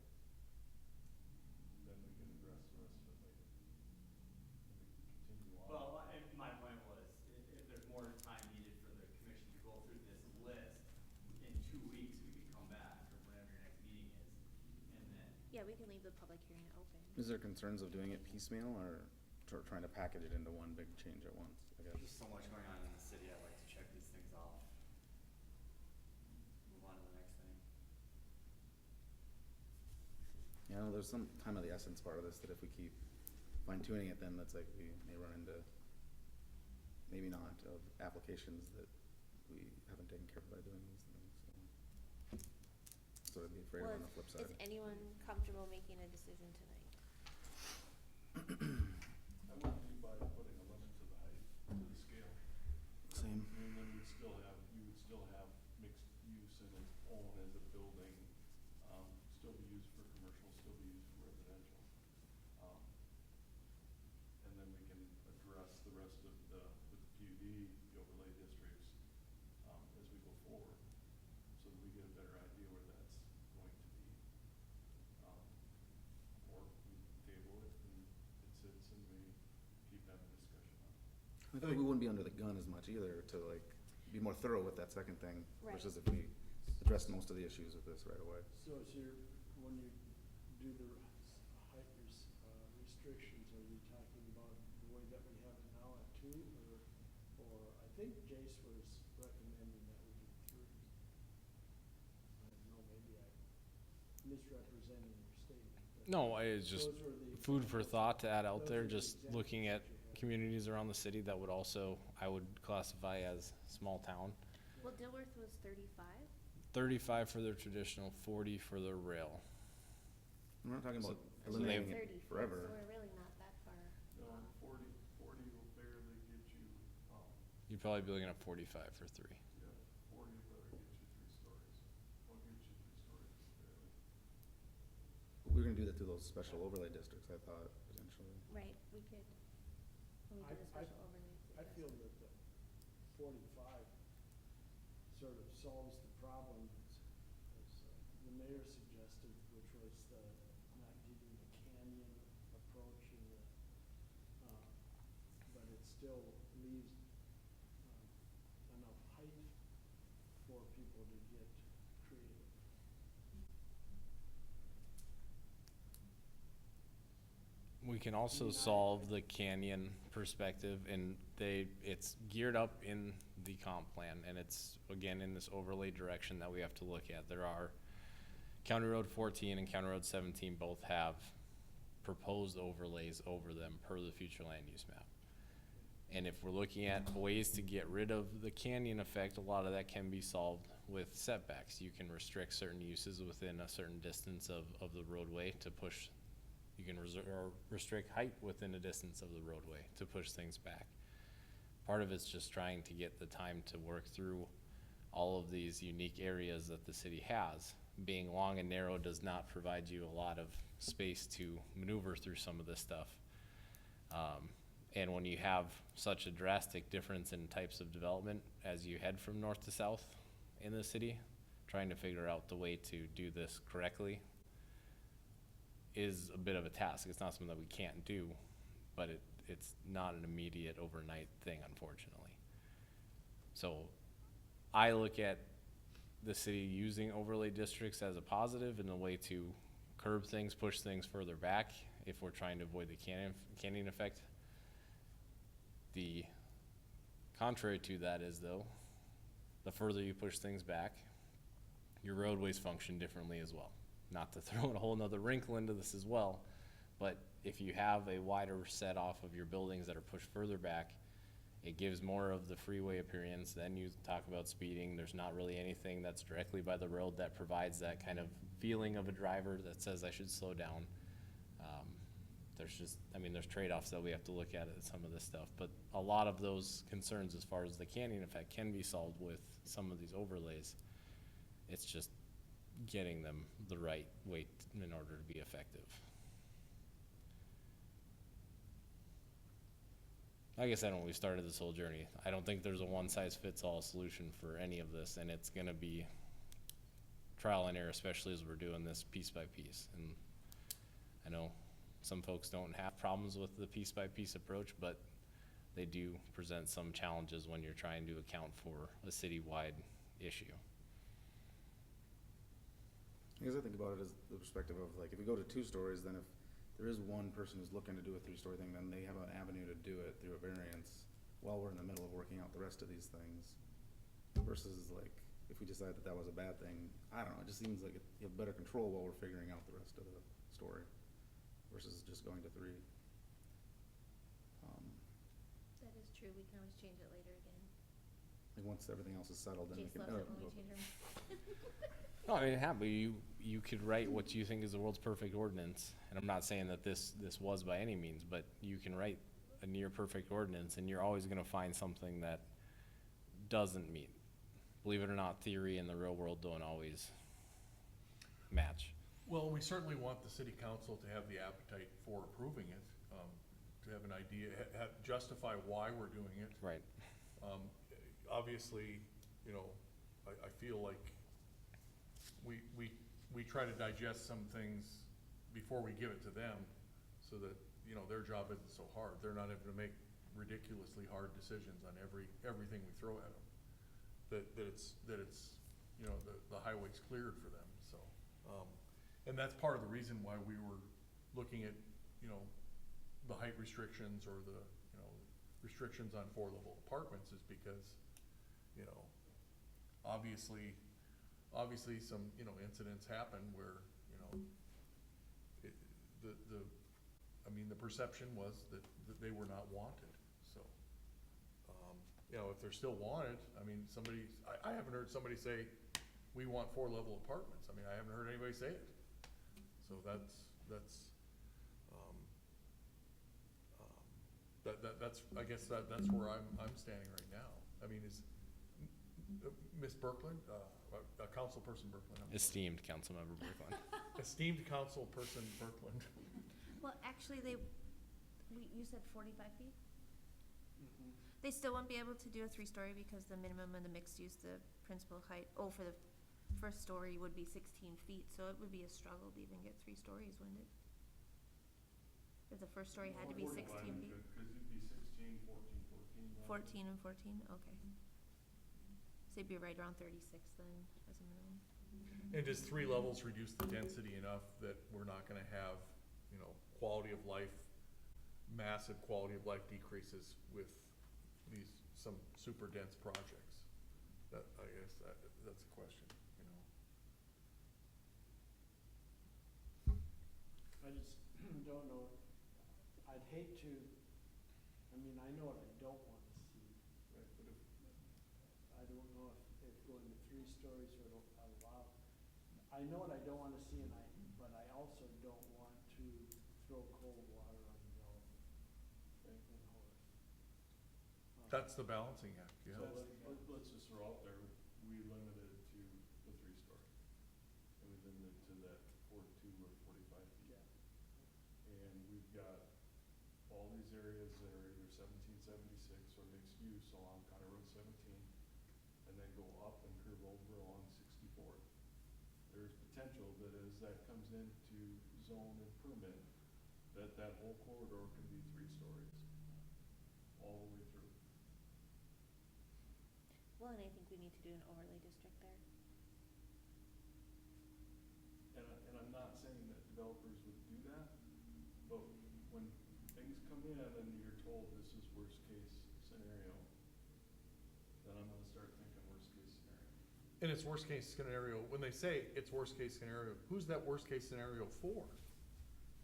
then we can address the rest of it later. And we can continue on. Well, my point was, if there's more time needed for the commission to go through this list, in 2 weeks, we could come back, or whenever your next meeting is, and then, Yeah, we can leave the public hearing open. Is there concerns of doing it piecemeal or trying to package it into one big change at once, I there's guess? just so much going on in the city, I'd like to check these things off. Move on to the next thing. Yeah, I know there's some time of the essence part of this, that if we keep fine tuning it, then that's like, we may run into, maybe not, of applications that we haven't taken care of by doing these things, so. Sort of be afraid of on the flip side. Is anyone comfortable making a decision tonight? I wouldn't be by putting a limit to the height, to the scale. Same. And then you would still have mixed use in its own as a building, still be used for commercial, still be used for residential. And then we can address the rest of with the PUD, the overlay districts, as we go forward, so that we get a better idea where that's going to be. Or we table it and it sits and we keep having discussion on it. I feel like we wouldn't be under the gun as much either to like be more thorough with that second thing Right. versus if we address most of the issues with this right away. So is when you do the height restrictions, are you talking about the way that we have it now at 2, or I think Jace was recommending that we do 3. I don't know, maybe I'm misrepresenting your statement. but No, it's just those were the food for examples- thought to add out those there, were the just looking at examples that you had. communities around the city that would also, I would classify as small town. Yeah. Well, Dilworth was 35. 35 for their traditional, 40 for their rail. I'm not talking about So eliminating they've- it forever. So we're really not that far No, off. 40 will barely get you, You'd probably be looking at 45 for 3. yeah, 40 will barely get you 3 stories. Won't get you 3 stories, barely. We were gonna do that through those special overlay districts, I thought, potentially. Right, we could, when we do the I- special overlay. I feel that the 45 sort of solves the problem as the mayor suggested, which was the not getting the canyon approach and the, but it still leaves enough height for people to get creative. We can also Maybe not. solve the canyon perspective, and it's geared up in the comp plan, and it's, again, in this overlay direction that we have to look at. There are, County Road 14 and County Road 17 both have proposed overlays over them per the future land use map. And if we're looking at ways to get rid of the canyon effect, a lot of that can be solved with setbacks. You can restrict certain uses within a certain distance of the roadway to push. You can restrict height within a distance of the roadway to push things back. Part of it's just trying to get the time to work through all of these unique areas that the city has. Being long and narrow does not provide you a lot of space to maneuver through some of this stuff. And when you have such a drastic difference in types of development as you head from north to south in the city, trying to figure out the way to do this correctly is a bit of a task. It's not something that we can't do, but it's not an immediate overnight thing, unfortunately. So I look at the city using overlay districts as a positive and a way to curb things, push things further back if we're trying to avoid the canyon effect. The contrary to that is, though, the further you push things back, your roadways function differently as well. Not to throw a whole nother wrinkle into this as well, but if you have a wider set off of your buildings that are pushed further back, it gives more of the freeway appearance. Then you talk about speeding. There's not really anything that's directly by the road that provides that kind of feeling of a driver that says I should slow down. There's trade-offs that we have to look at some of this stuff, but a lot of those concerns as far as the canyon effect can be solved with some of these overlays. It's just getting them the right weight in order to be effective. Like I said when we started this whole journey, I don't think there's a one-size-fits-all solution for any of this, and it's gonna be trial and error, especially as we're doing this piece by piece. And I know some folks don't have problems with the piece-by-piece approach, but they do present some challenges when you're trying to account for a citywide issue. Because I think about it as the perspective of, like, if we go to 2 stories, then if there is one person who's looking to do a 3-story thing, then they have an avenue to do it through a variance while we're in the middle of working out the rest of these things. Versus, like, if we decide that that was a bad thing, I don't know, it just seems like you have better control while we're figuring out the rest of the story versus just going to 3. That is true, we can always change it later again. Like, once everything else is settled, then we Jace can. loves it when we change our minds. No, I mean, but you could write what you think is the world's perfect ordinance, and I'm not saying that this was by any means, but you can write a near perfect ordinance, and you're always gonna find something that doesn't meet. Believe it or not, theory and the real world don't always match. Well, we certainly want the city council to have the appetite for approving it, to have an idea, justify why we're doing it. Right. Obviously, you know, I feel like we try to digest some things before we give it to them, so that, you know, their job isn't so hard. They're not having to make ridiculously hard decisions on everything we throw at them. That it's, you know, the highway's cleared for them, so. And that's part of the reason why we were looking at, you know, the height restrictions or the, you know, restrictions on 4-level apartments is because, you know, obviously some, you know, incidents happen where, you know, the perception was that they were not wanted, so. you know, if they're still wanted, I mean, I haven't heard somebody say, we want 4-level apartments. I mean, I haven't heard anybody say it. So that's, I guess that's where I'm standing right now. I mean, is, Ms. Berkland, Councilperson Berkland. I'm sorry. Esteemed Councilmember Berkland. Esteemed Councilperson Berkland. Well, actually, you said 45 feet? Mhm. They still won't be able to do a 3-story because the minimum in the mixed use, the principal height, for the first story would be 16 feet, so it would be a struggle to even get 3 stories, wouldn't it? If the first story had to be 16 feet? Cause it'd be 16, 14, 14. 14 and 14, okay. So you'd be right around 36 then, as a minimum. And does 3 levels reduce the density enough that we're not gonna have, you know, quality of life, massive quality of life decreases with some super dense projects? That, I guess, that's a question, you know? I just don't know, I'd hate to, I mean, I know what I don't wanna see. Right, but if, I don't know if going to 3 stories would allow, I know what I don't wanna see but I also don't want to throw cold water on development in Horace. that's the balancing act, yeah. So let's just throw out there, we limit it to the 3-story. And we limit it to that 42 or 45 feet. Yeah. And we've got all these areas that are either 1776 or mixed use along County Road 17, and then go up and curve over along 64th. There's potential that as that comes into zone and permit, that whole corridor can be 3 stories, all the way through. Well, and I think we need to do an overlay district there. And I'm not saying that developers would do that, but when things come in and you're told this is worst case scenario, then I'm gonna start thinking worst case scenario. And it's worst case scenario, when they say it's worst case scenario, who's that worst case scenario for?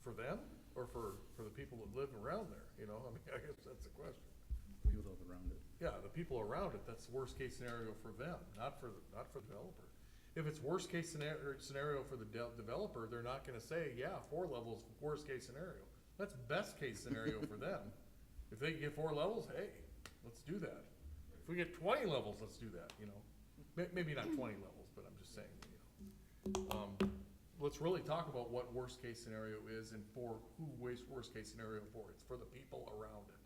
For them, or for the people that live around there, you know, I mean, I guess that's the question. People that live around it. Yeah, the people around it, that's the worst case scenario for them, not for the developer. If it's worst case scenario for the developer, they're not gonna say, yeah, 4 levels, worst case scenario. That's best case scenario for them. If they can get 4 levels, hey, let's do that. If we get 20 levels, let's do that, you know. Maybe not 20 levels, but I'm just saying, you know. Let's really talk about what worst case scenario is and for who worst case scenario for. It's for the people around it.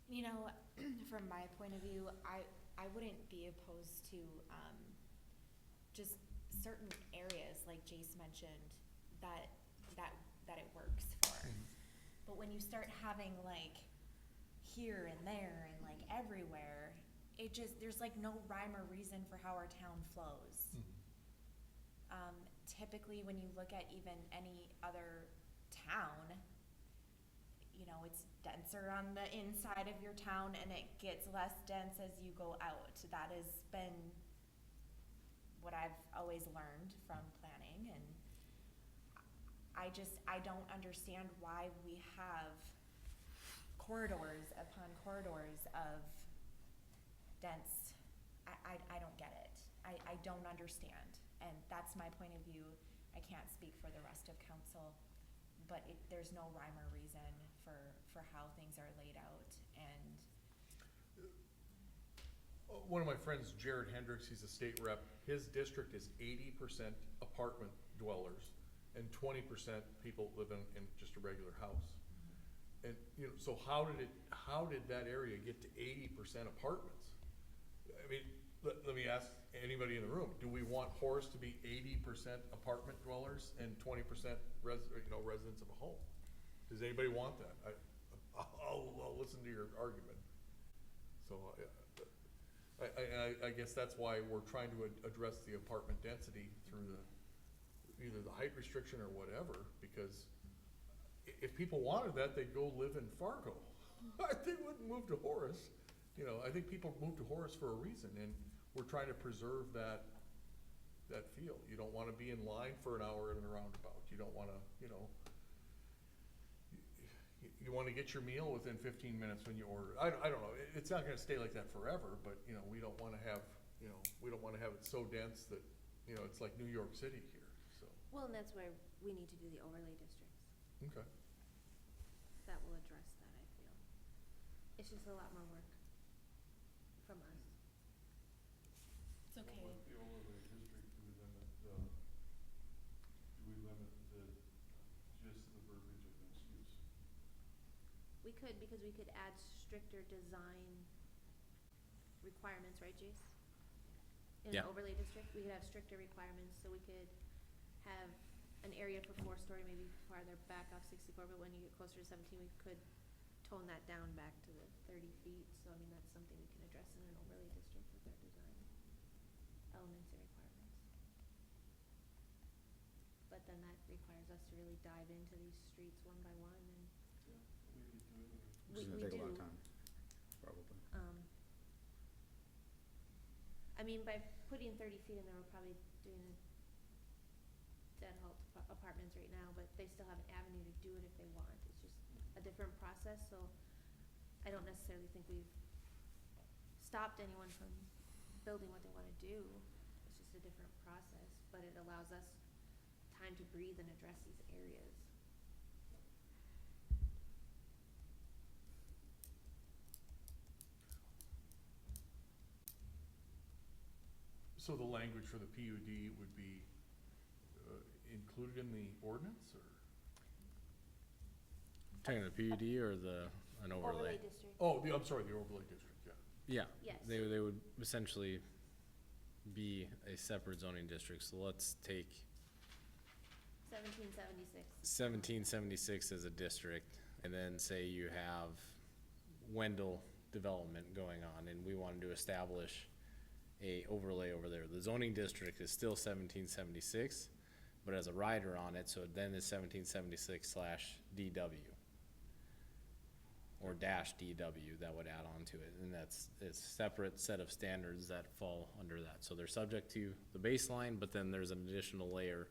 You know, from my point of view, I wouldn't be opposed to, just certain areas, like Jace mentioned, that it works for. But when you start having like here and there and like everywhere, there's like no rhyme or reason for how our town flows. Typically, when you look at even any other town, you know, it's denser on the inside of your town and it gets less dense as you go out. That has been what I've always learned from planning, and I don't understand why we have corridors upon corridors of dense, I don't get it. I don't understand, and that's my point of view. I can't speak for the rest of council, but there's no rhyme or reason for how things are laid out, and One of my friends, Jared Hendricks, he's a state rep, his district is 80% apartment dwellers and 20% people living in just a regular house. And, you know, so how did that area get to 80% apartments? I mean, let me ask anybody in the room, do we want Horace to be 80% apartment dwellers and 20% residents of a home? Does anybody want that? I'll listen to your argument. So, I guess that's why we're trying to address the apartment density through either the height restriction or whatever, because if people wanted that, they'd go live in Fargo. They wouldn't move to Horace. You know, I think people move to Horace for a reason, and we're trying to preserve that feel. You don't wanna be in line for an hour in a roundabout. You don't wanna, you wanna get your meal within 15 minutes when you order. I don't know, it's not gonna stay like that forever, but, you know, we don't wanna have, you know, we don't wanna have it so dense that, you know, it's like New York City here, so, Well, and that's where we need to do the overlay districts. okay. That will address that, I feel. It's just a lot more work from us. It's okay. With the overlay district, do we limit the, just the verbiage of mixed use? We could, because we could add stricter design requirements, right, Jace? In an Yeah. overlay district, we could have stricter requirements, so we could have an area for 4-story, maybe farther back off 64, but when you get closer to 17, we could tone that down back to the 30 feet, so I mean, that's something we can address in an overlay district with our design elements and requirements. But then that requires us to really dive into these streets one by one, and Yeah, we need to anyway. Which is we gonna take a lot of do. time, probably. I mean, by putting 30 feet in there, we're probably doing a dead halt apartments right now, but they still have an avenue to do it if they want. It's just a different process, so I don't necessarily think we've stopped anyone from building what they wanna do. It's just a different process, but it allows us time to breathe and address these areas. So the language for the PUD would be, included in the ordinance, or? Talking the PUD or an overlay? district. Oh, I'm sorry, the overlay district, yeah. Yeah. Yes. They would essentially be a separate zoning district, so let's take 1776. 1776 as a district, and then say you have Wendell development going on, and we wanted to establish a overlay over there. The zoning district is still 1776, but as a rider on it, so then it's 1776/DW. Or -DW that would add on to it, and it's a separate set of standards that fall under that. So they're subject to the baseline, but then there's an additional layer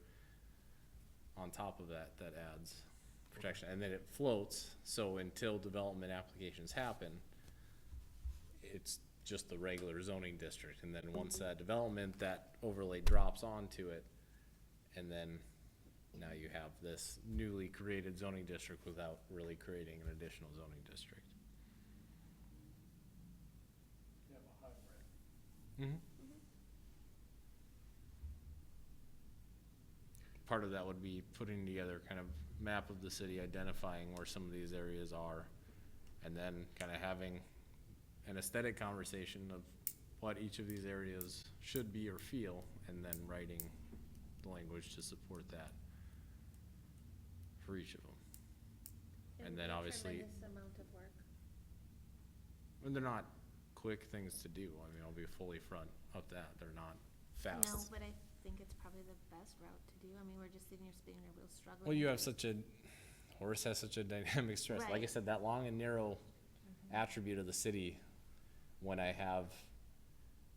on top of that that adds protection, and then it floats, so until development applications happen, it's just the regular zoning district, and then once that development, that overlay drops onto it, and then now you have this newly created zoning district without really creating an additional zoning district. You have a hybrid. Mm-hmm. Part of that would be putting together kind of map of the city, identifying where some of these areas are, and then kind of having an aesthetic conversation of what each of these areas should be or feel, and then writing the language to support that for each of them. And then a obviously- tremendous amount of work. And they're not quick things to do. I mean, I'll be fully front of that. They're not fast. No, but I think it's probably the best route to do. I mean, we're just sitting here spinning our wheels, struggling. Well, you have Horace has such a dynamic stress. Like I Right. said, that long and narrow attribute of the city, when I have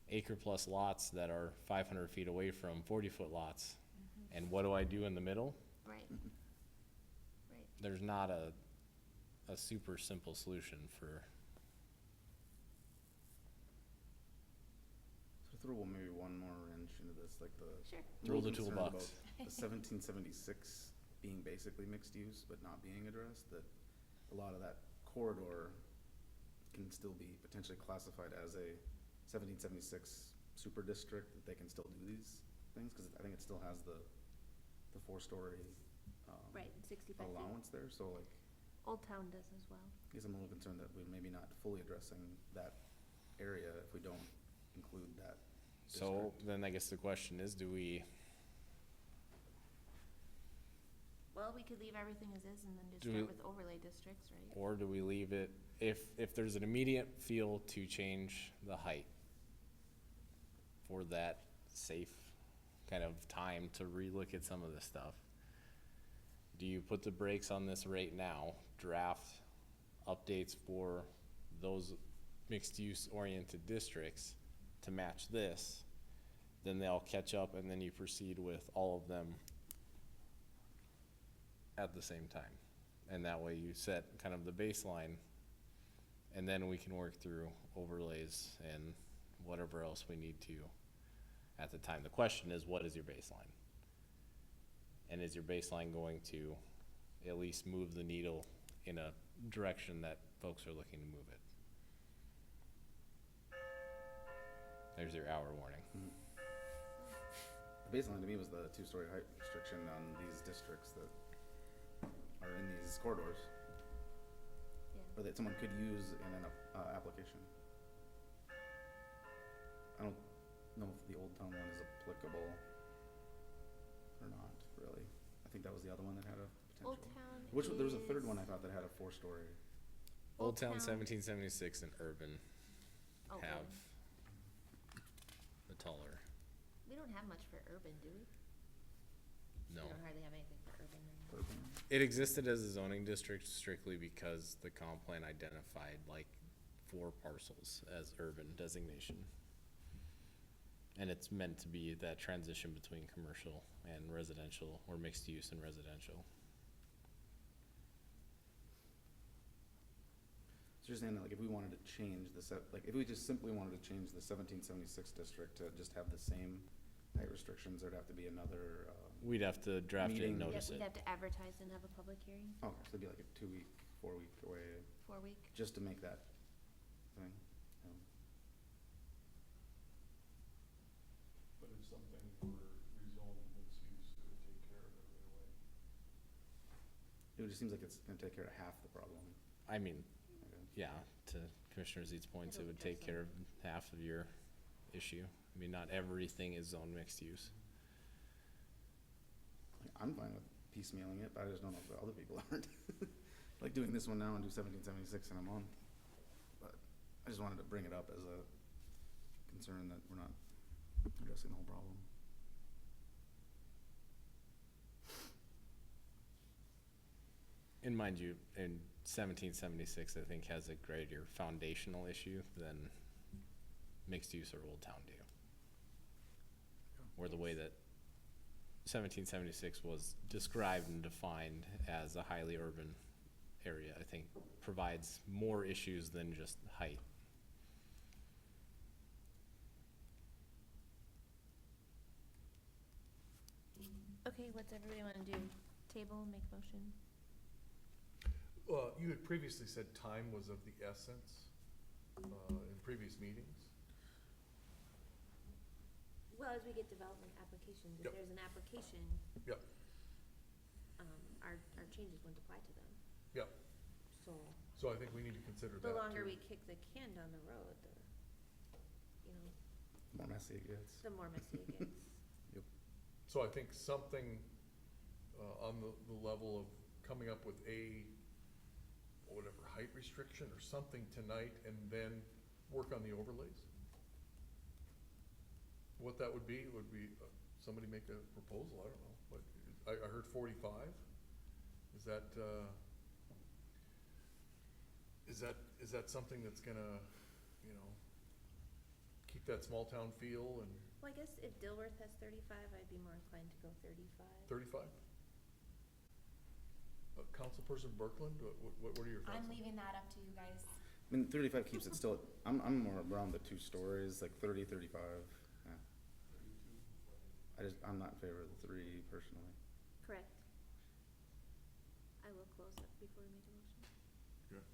acre plus lots that are 500 feet away from 40-foot lots, and what do I do in the middle? Right. Right. There's not a super simple solution for, So throw maybe one more wrench into this, like the. Sure. Throw the concern toolbox. about The 1776 being basically mixed use, but not being addressed, that a lot of that corridor can still be potentially classified as a 1776 super district, that they can still do these things, cause I think it still has the 4-story, Right, 65 feet. allowance there, so like, Old Town does as well. I guess I'm a little concerned that we're maybe not fully addressing that area if we don't include that so district. then I guess the question is, do we, Well, we could leave everything as is and then just Do start we- with overlay districts, right? or do we leave it, if there's an immediate feel to change the height for that safe kind of time to relook at some of this stuff, do you put the brakes on this right now, draft updates for those mixed-use oriented districts to match this, then they'll catch up, and then you proceed with all of them at the same time? And that way you set kind of the baseline, and then we can work through overlays and whatever else we need to at the time. The question is, what is your baseline? And is your baseline going to at least move the needle in a direction that folks are looking to move it? There's your hour warning. The baseline to me was the two-story height restriction on these districts that are in these corridors, Yeah. or that someone could use in an application. I don't know if the Old Town one is applicable or not, really. I think that was the other one that had a Old potential. Town There was a third is- one I thought that had a 4-story. Old Town Town- 1776 and Urban Oh, have Urban. the taller. We don't have much for urban, do we? No. We don't hardly have anything for urban anymore. Urban. It existed as a zoning district strictly because the comp plan identified like 4 parcels as urban designation. And it's meant to be that transition between commercial and residential, or mixed use and residential. So you're saying that, like, if we wanted to change if we just simply wanted to change the 1776 district to just have the same height restrictions, there'd have to be another, We'd have to draft it and Meeting. notice We'd it. have to advertise and have a public hearing, oh, so it'd be like a 2-week, 4-week away, 4-week. just to make that thing. But if something were rezoned mixed use, it would take care of it right away. It just seems like it's gonna take care of half the problem. I mean, Okay. yeah, to Commissioner Z's points, it It'll would take address care of half of your issue. I mean, not everything is zone mixed use. I'm fine with piecemealing it, but I just don't know if the other people aren't. Like doing this one now and do 1776 and I'm on. But I just wanted to bring it up as a concern that we're not addressing the whole problem. And mind you, in 1776, I think has a greater foundational issue than mixed use or Old Town do. Or the way that 1776 was described and defined as a highly urban area, I think provides more issues than just height. Okay, what's everybody wanna do? Table, make motion? You had previously said time was of the essence, in previous meetings. Well, as we get development applications, if Yep. there's an application, Yep, our changes wouldn't apply to them. yep. So, So I think we need to consider that the longer too. we kick the can down the road, The more messy it gets. the more messy it gets. So I think something, on the level of coming up with whatever, height restriction or something tonight, and then work on the overlays? What that would be, somebody make a proposal, I don't know, but I heard 45. Is that something that's gonna, keep that small town feel and Well, I guess if Dilworth has 35, I'd be more inclined to go 35. 35? Councilperson Berkland, what are your thoughts? I'm leaving that up to you guys. I mean, 35 keeps it still, I'm more around the 2 stories, like 30, 35, yeah. I'm not in favor of the 3 personally. Correct. I will close it before we make a motion. Good.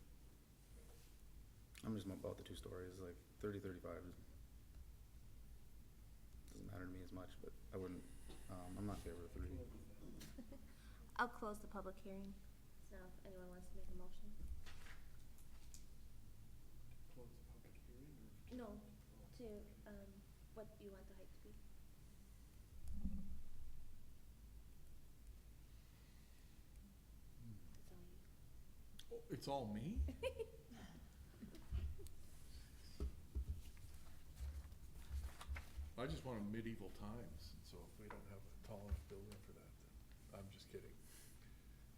I'm just about the 2 stories, like 30, 35 doesn't matter to me as much, but I wouldn't, I'm not in favor of 3. I'll close the public hearing, so if anyone wants to make a motion. Close the public hearing or? No, to, what you want the height to be. It's all you. Oh, it's all me? I just wanted medieval times, so if we don't have a tall enough building for that, then, I'm just kidding.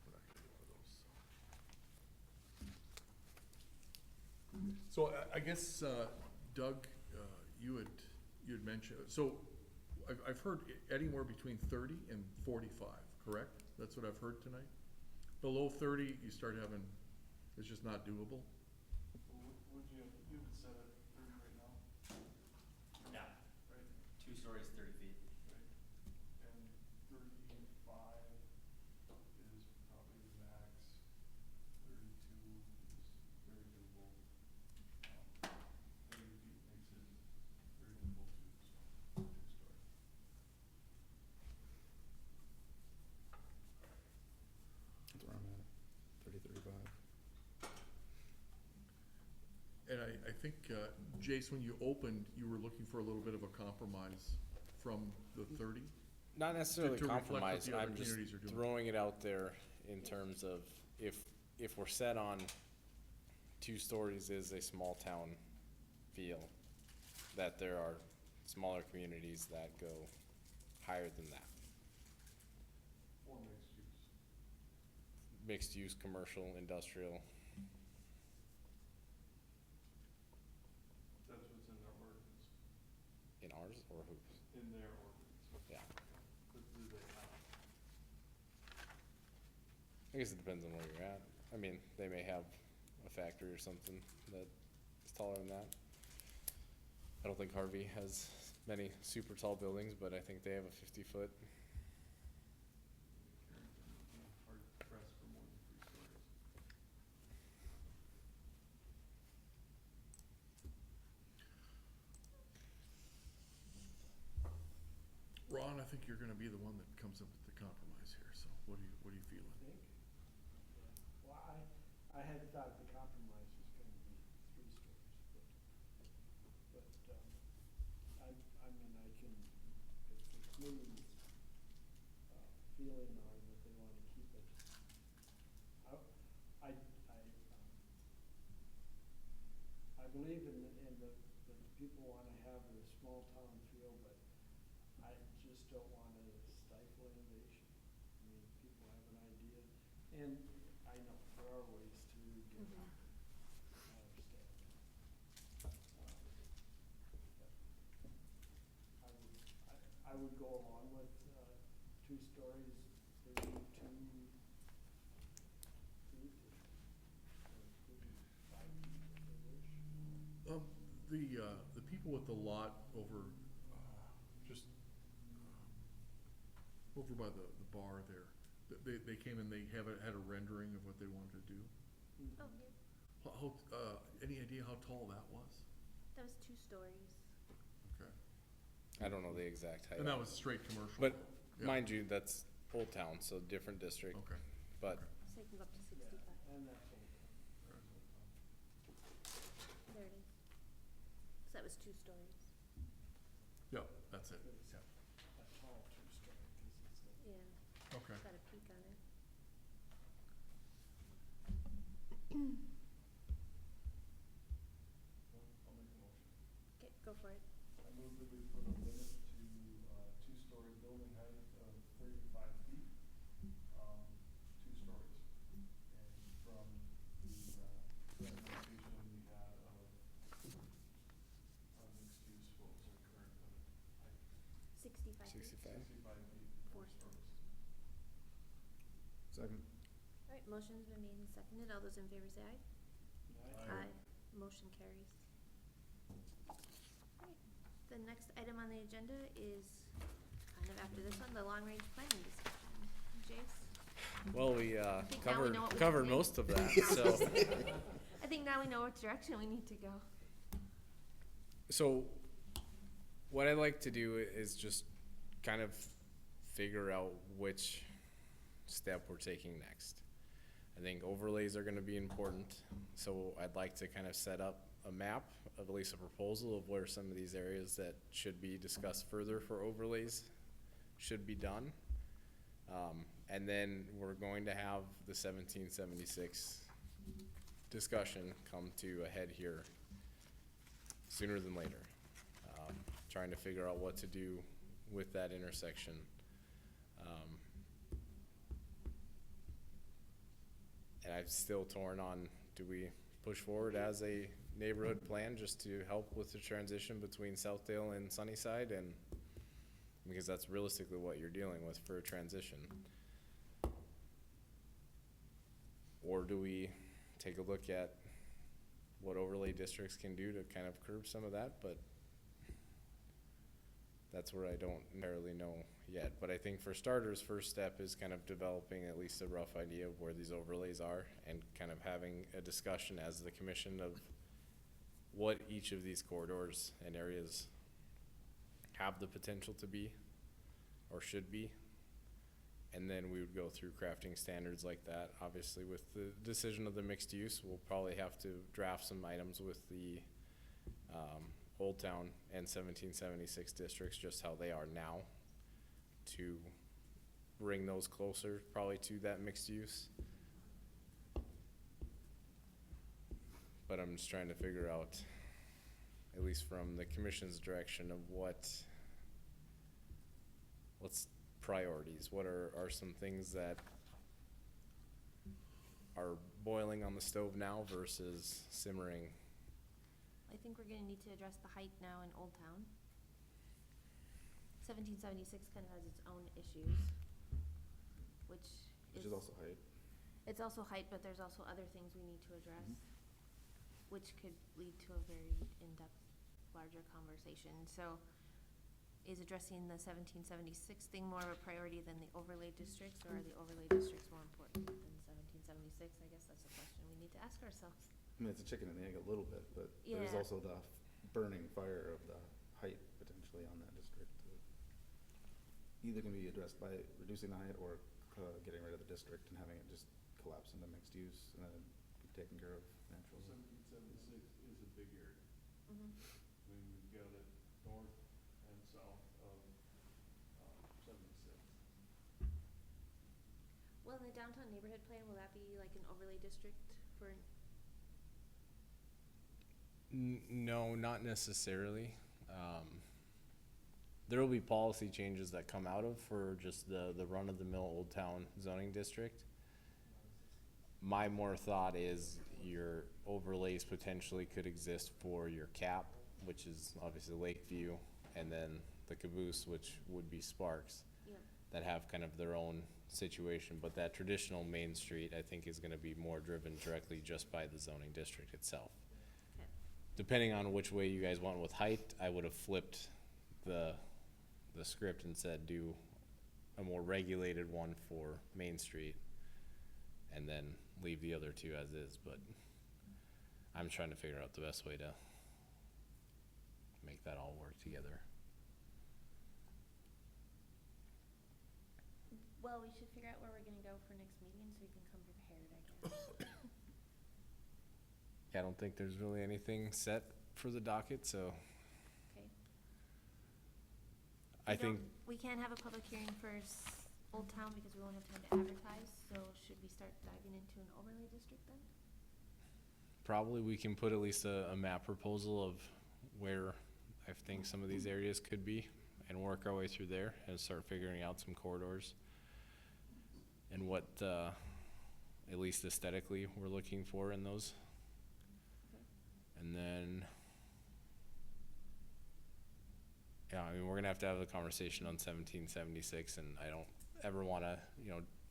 We're not gonna do one of those, so. So I guess, Doug, you had mentioned, so I've heard anywhere between 30 and 45, correct? That's what I've heard tonight? Below 30, you start having, it's just not doable. Would you have it set at 30 right now, Yeah, right? 2 stories, 30 feet. Right. And 35 is probably the max. 32 is very doable. 30 feet makes it very doable too, so 2-story. That's where I'm at, 30, 35. And I think, Jace, when you opened, you were looking for a little bit of a compromise from the 30? Not necessarily to reflect what compromise, the other I'm just communities are doing. throwing it out there in terms of if we're set on 2 stories is a small town feel, that there are smaller communities that go higher than that. Or mixed use. Mixed use, commercial, industrial. That's what's in their ordinance, In ours or whose? in their ordinance. Yeah. But do they have? I guess it depends on where you're at. I mean, they may have a factory or something that is taller than that. I don't think Harvey has many super tall buildings, but I think they have a 50-foot. Hard pressed for more than 3 stories. Ron, I think you're gonna be the one that comes up with the compromise here, so what are you feeling? Think? Yeah. Well, I had thought the compromise was gonna be 3 stories, but, I mean, I can, if the committee's, feeling are that they wanna keep it. I believe in the people wanna have a small town feel, but I just don't wanna stifle innovation. I mean, people have an idea, and I know there are ways to get it. I understand. But I would go along with, 2 stories, 32 feet, or including 5 feet if they wish. The people with the lot over, just, over by the bar there, they came and they had a rendering of what they wanted to do. Oh, yeah, Any idea how tall that was? that was 2 stories. Okay. I don't know the exact height. And that was straight commercial? But Yeah. mind you, that's Old Town, so different district. Okay. But So you can go up to 65. Yeah, and that's all. There it is. So that was 2 stories. Yeah, that's it, It's yeah, a tall 2-story, cause it's a. Yeah, okay. got a peak on it. Well, I'll make a motion. Okay, go for it. I move that we put a limit to, 2-story building height of 35 feet, 2 stories. And from the, presentation we had of, mixed use, what was our current limit height? 65 feet. 65. 65 feet, 4 4 stories. Second. All right, motion's been made and seconded. All those in favor say aye. Aye. Motion carries. Alright, the next item on the agenda is kind of after this one, the long-range planning discussion. Jace? well, we think now we know what we covered can do. most of that. So I think now we know what direction we need to go. so what I'd like to do is just kind of figure out which step we're taking next. I think overlays are gonna be important, so I'd like to kind of set up a map of at least a proposal of where some of these areas that should be discussed further for overlays should be done. And then we're going to have the 1776 discussion come to a head here sooner than later. Trying to figure out what to do with that intersection. And I'm still torn on, do we push forward as a neighborhood plan just to help with the transition between Southdale and Sunnyside? And because that's realistically what you're dealing with for a transition. Or do we take a look at what overlay districts can do to kind of curb some of that? But that's where I don't entirely know yet. But I think for starters, first step is kind of developing at least a rough idea of where these overlays are and kind of having a discussion as the commission of what each of these corridors and areas have the potential to be or should be. And then we would go through crafting standards like that. Obviously, with the decision of the mixed use, we'll probably have to draft some items with the Old Town and 1776 districts, just how they are now, to bring those closer probably to that mixed use. But I'm just trying to figure out, at least from the commission's direction, of what's priorities. What are some things that are boiling on the stove now versus simmering? I think we're gonna need to address the height now in Old Town. 1776 kind of has its own issues, which Which is also height. it's also height, but there's also other things we need to address, which could lead to a very in-depth, larger conversation. So is addressing the 1776 thing more of a priority than the overlay districts, or are the overlay districts more important than 1776? I guess that's a question we need to ask ourselves. I mean, it's a chicken and egg a little bit, but there's Yeah. also the burning fire of the height potentially on that district. Either can be addressed by reducing the height or getting rid of the district and having it just collapse into mixed use and be taken care of naturally. 1776 is a big area. I mean, we've got it north and south of 76. Well, in the downtown neighborhood plan, will that be like an overlay district for? No, not necessarily. There will be policy changes that come out of for just the run-of-the-mill Old Town zoning district. My more thought is your overlays potentially could exist for your cap, which is obviously Lakeview, and then the caboose, which would be Sparks, Yeah. that have kind of their own situation. But that traditional Main Street, I think, is gonna be more driven directly just by the zoning district itself. Okay. Depending on which way you guys went with height, I would have flipped the script and said do a more regulated one for Main Street and then leave the other two as is, but I'm trying to figure out the best way to make that all work together. Well, we should figure out where we're gonna go for next meeting so we can come prepared, I guess. Yeah, I don't think there's really anything set for the docket, so Okay. I think We can't have a public hearing for Old Town because we won't have time to advertise, so should we start diving into an overlay district then? probably we can put at least a map proposal of where I think some of these areas could be and work our way through there and start figuring out some corridors and what, at least aesthetically, we're looking for in those. And then, yeah, I mean, we're gonna have to have a conversation on 1776, and I don't ever wanna,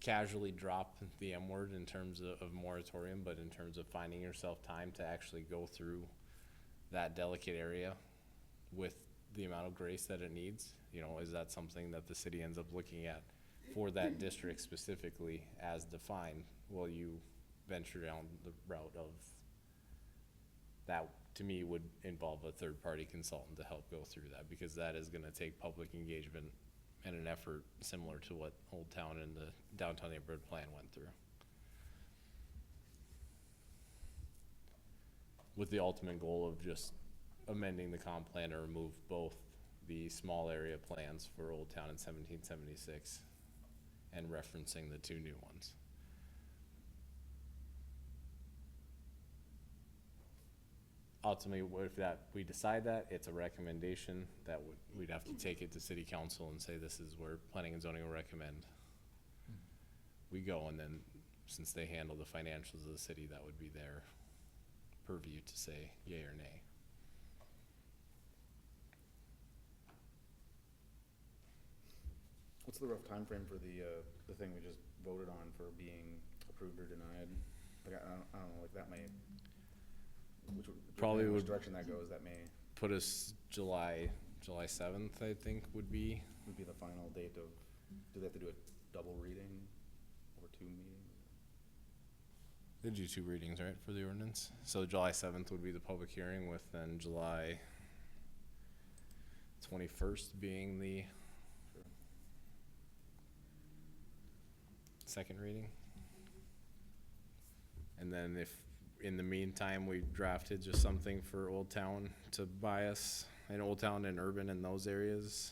casually drop the M word in terms of moratorium, but in terms of finding yourself time to actually go through that delicate area with the amount of grace that it needs, is that something that the city ends up looking at for that district specifically as defined? Will you venture down the route of that? To me, would involve a third-party consultant to help go through that, because that is gonna take public engagement and an effort similar to what Old Town and the downtown neighborhood plan went through. With the ultimate goal of just amending the comp plan to remove both the small area plans for Old Town in 1776 and referencing the two new ones. Ultimately, if we decide that, it's a recommendation that we'd have to take it to city council and say, this is where planning and zoning will recommend we go, and then since they handle the financials of the city, that would be their purview to say yay or nay. What's the rough time frame for the thing we just voted on for being approved or denied? Like, I don't know, like that may, Probably which would- direction that goes, that may, Put us July 7th, I think, would be. would be the final date of, do they have to do a double reading or 2 meetings? They do 2 readings, right, for the ordinance? So July 7th would be the public hearing, with then July 21st being the Sure. second reading. And then if, in the meantime, we drafted just something for Old Town to buy us, in Old Town and urban in those areas.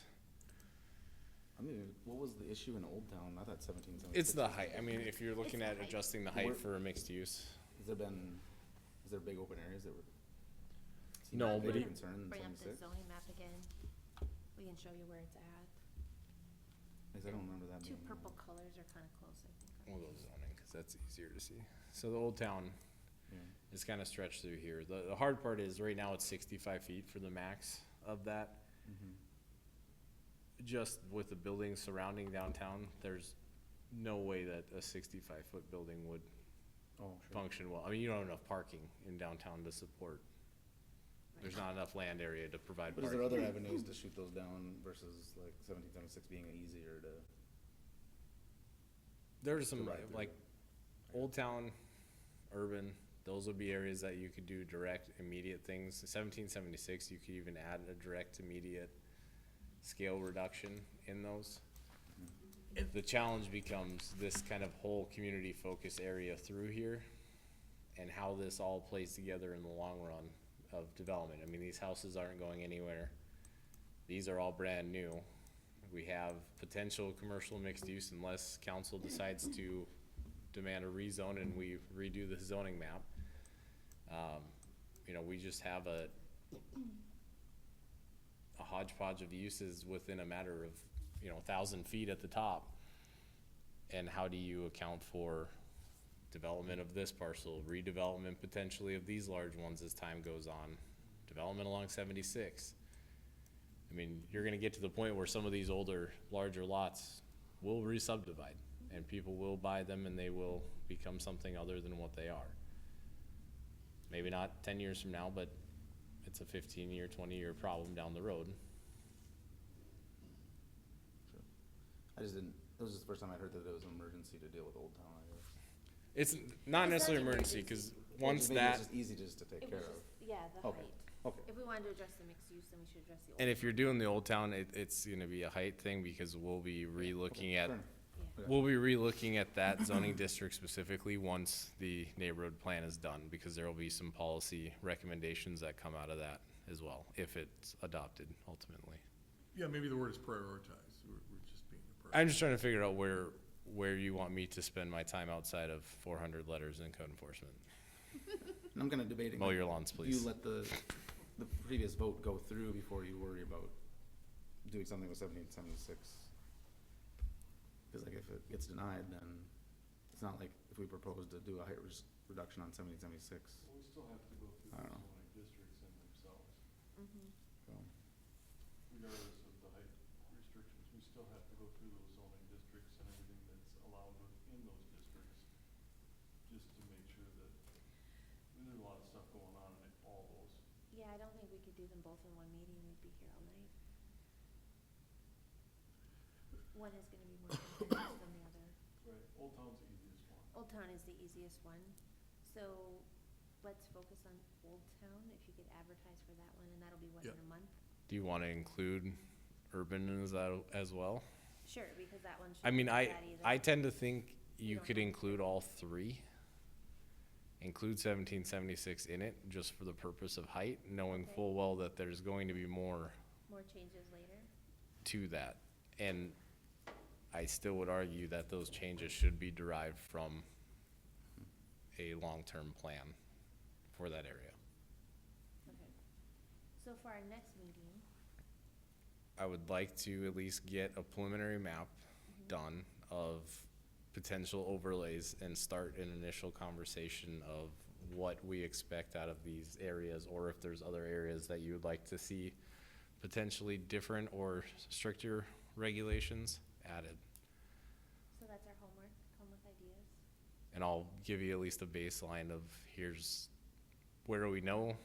I mean, what was the issue in Old Town? I thought 1776. It's the height. I mean, if you're looking It's the at height. adjusting the Where- height for a mixed use. Is there big open areas that were? seemed No, like but big he- concern in Bring up the 76? zoning map again. We can show you where it's at. Because I don't remember that Two being. purple colors are kinda close, I think. We'll go zoning, cause that's easier to see. So the Old Town Yeah. is kinda stretched through here. The hard part is, right now it's 65 feet for the max of that. Mhm. Just with the buildings surrounding downtown, there's no way that a 65-foot building would Oh, sure. function well. I mean, you don't have enough parking in downtown to support. There's not enough land area to provide But is there parking. other avenues to shoot those down versus like 1776 being easier to? There's some, ride through? like, Old Town, urban, those would be areas that you could do direct, immediate things. 1776, you could even add a direct, immediate scale reduction in those. The challenge becomes this kind of whole community focus area through here, and how this all plays together in the long run of development. I mean, these houses aren't going anywhere. These are all brand new. We have potential commercial mixed use unless council decides to demand a rezone and we redo the zoning map. You know, we just have a hodgepodge of uses within a matter of, 1,000 feet at the top. And how do you account for development of this parcel, redevelopment potentially of these large ones as time goes on, development along 76? I mean, you're gonna get to the point where some of these older, larger lots will re-subdivide, and people will buy them and they will become something other than what they are. Maybe not 10 years from now, but it's a 15-year, 20-year problem down the road. Sure. I just didn't, that was just the first time I heard that it was an emergency to deal with Old Town, I guess. It's not It's necessarily not emergency, emergency. cause once Maybe that, it's just easy just to take It care was of. just, yeah, the Okay. height. Okay. If we wanted to address the mixed use, then we should address the old. and if you're doing the Old Town, it's gonna be a height thing, because we'll be re-looking at, Fair enough. Yeah. Okay. we'll be re-looking at that zoning district specifically once the neighborhood plan is done, because there will be some policy recommendations that come out of that as well, if it's adopted ultimately. Yeah, maybe the word is prioritize, we're just being the I'm just trying to figure out where you want me to spend my time outside of 400 letters in code enforcement. And I'm kinda debating. Mow like, your lawns, do please. you let the previous vote go through before you worry about doing something with 1776? Cause like if it gets denied, then it's not like if we propose to do a height reduction on 1776. Well, we still have to go through I the don't know. zoning districts in themselves, Mhm. So, regardless of the height restrictions, we still have to go through those zoning districts and everything that's allowed within those districts, just to make sure that, I mean, there's a lot of stuff going on in all those. Yeah, I don't think we could do them both in one meeting, we'd be here all night. One is gonna be more contentious than the other. Right, Old Town's the easiest one. Old Town is the easiest one, so let's focus on Old Town, if you could advertise for that one, and that'll be what, in Yep. a month? Do you wanna include urban as well? Sure, because that one I shouldn't mean, be bad either. I tend to think you don't could have to. include all three. Include 1776 in it, just for the purpose of height, knowing Okay. full well that there's going to be more More changes later? to that. And I still would argue that those changes should be derived from a long-term plan for that area. Okay. So for our next meeting, I would like to at least get a preliminary map done of potential overlays and start an initial conversation of what we expect out of these areas, or if there's other areas that you would like to see potentially different or stricter regulations added. so that's our homework ideas. And I'll give you at least a baseline of here's where we know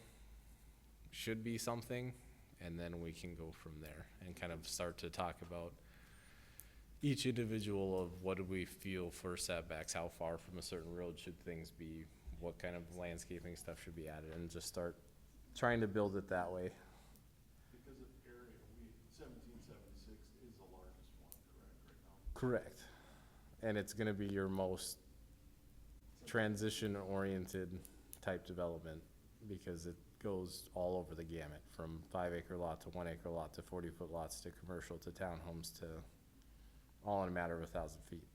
should be something, and then we can go from there and kind of start to talk about each individual of what do we feel for setbacks, how far from a certain road should things be, what kind of landscaping stuff should be added, and just start trying to build it that way. Because of area, 1776 is the largest one, correct, right now? Correct. And it's gonna be your most transition-oriented type development, because it goes all over the gamut, from 5-acre lot to 1-acre lot to 40-foot lots to commercial to townhomes to all in a matter of 1,000 feet.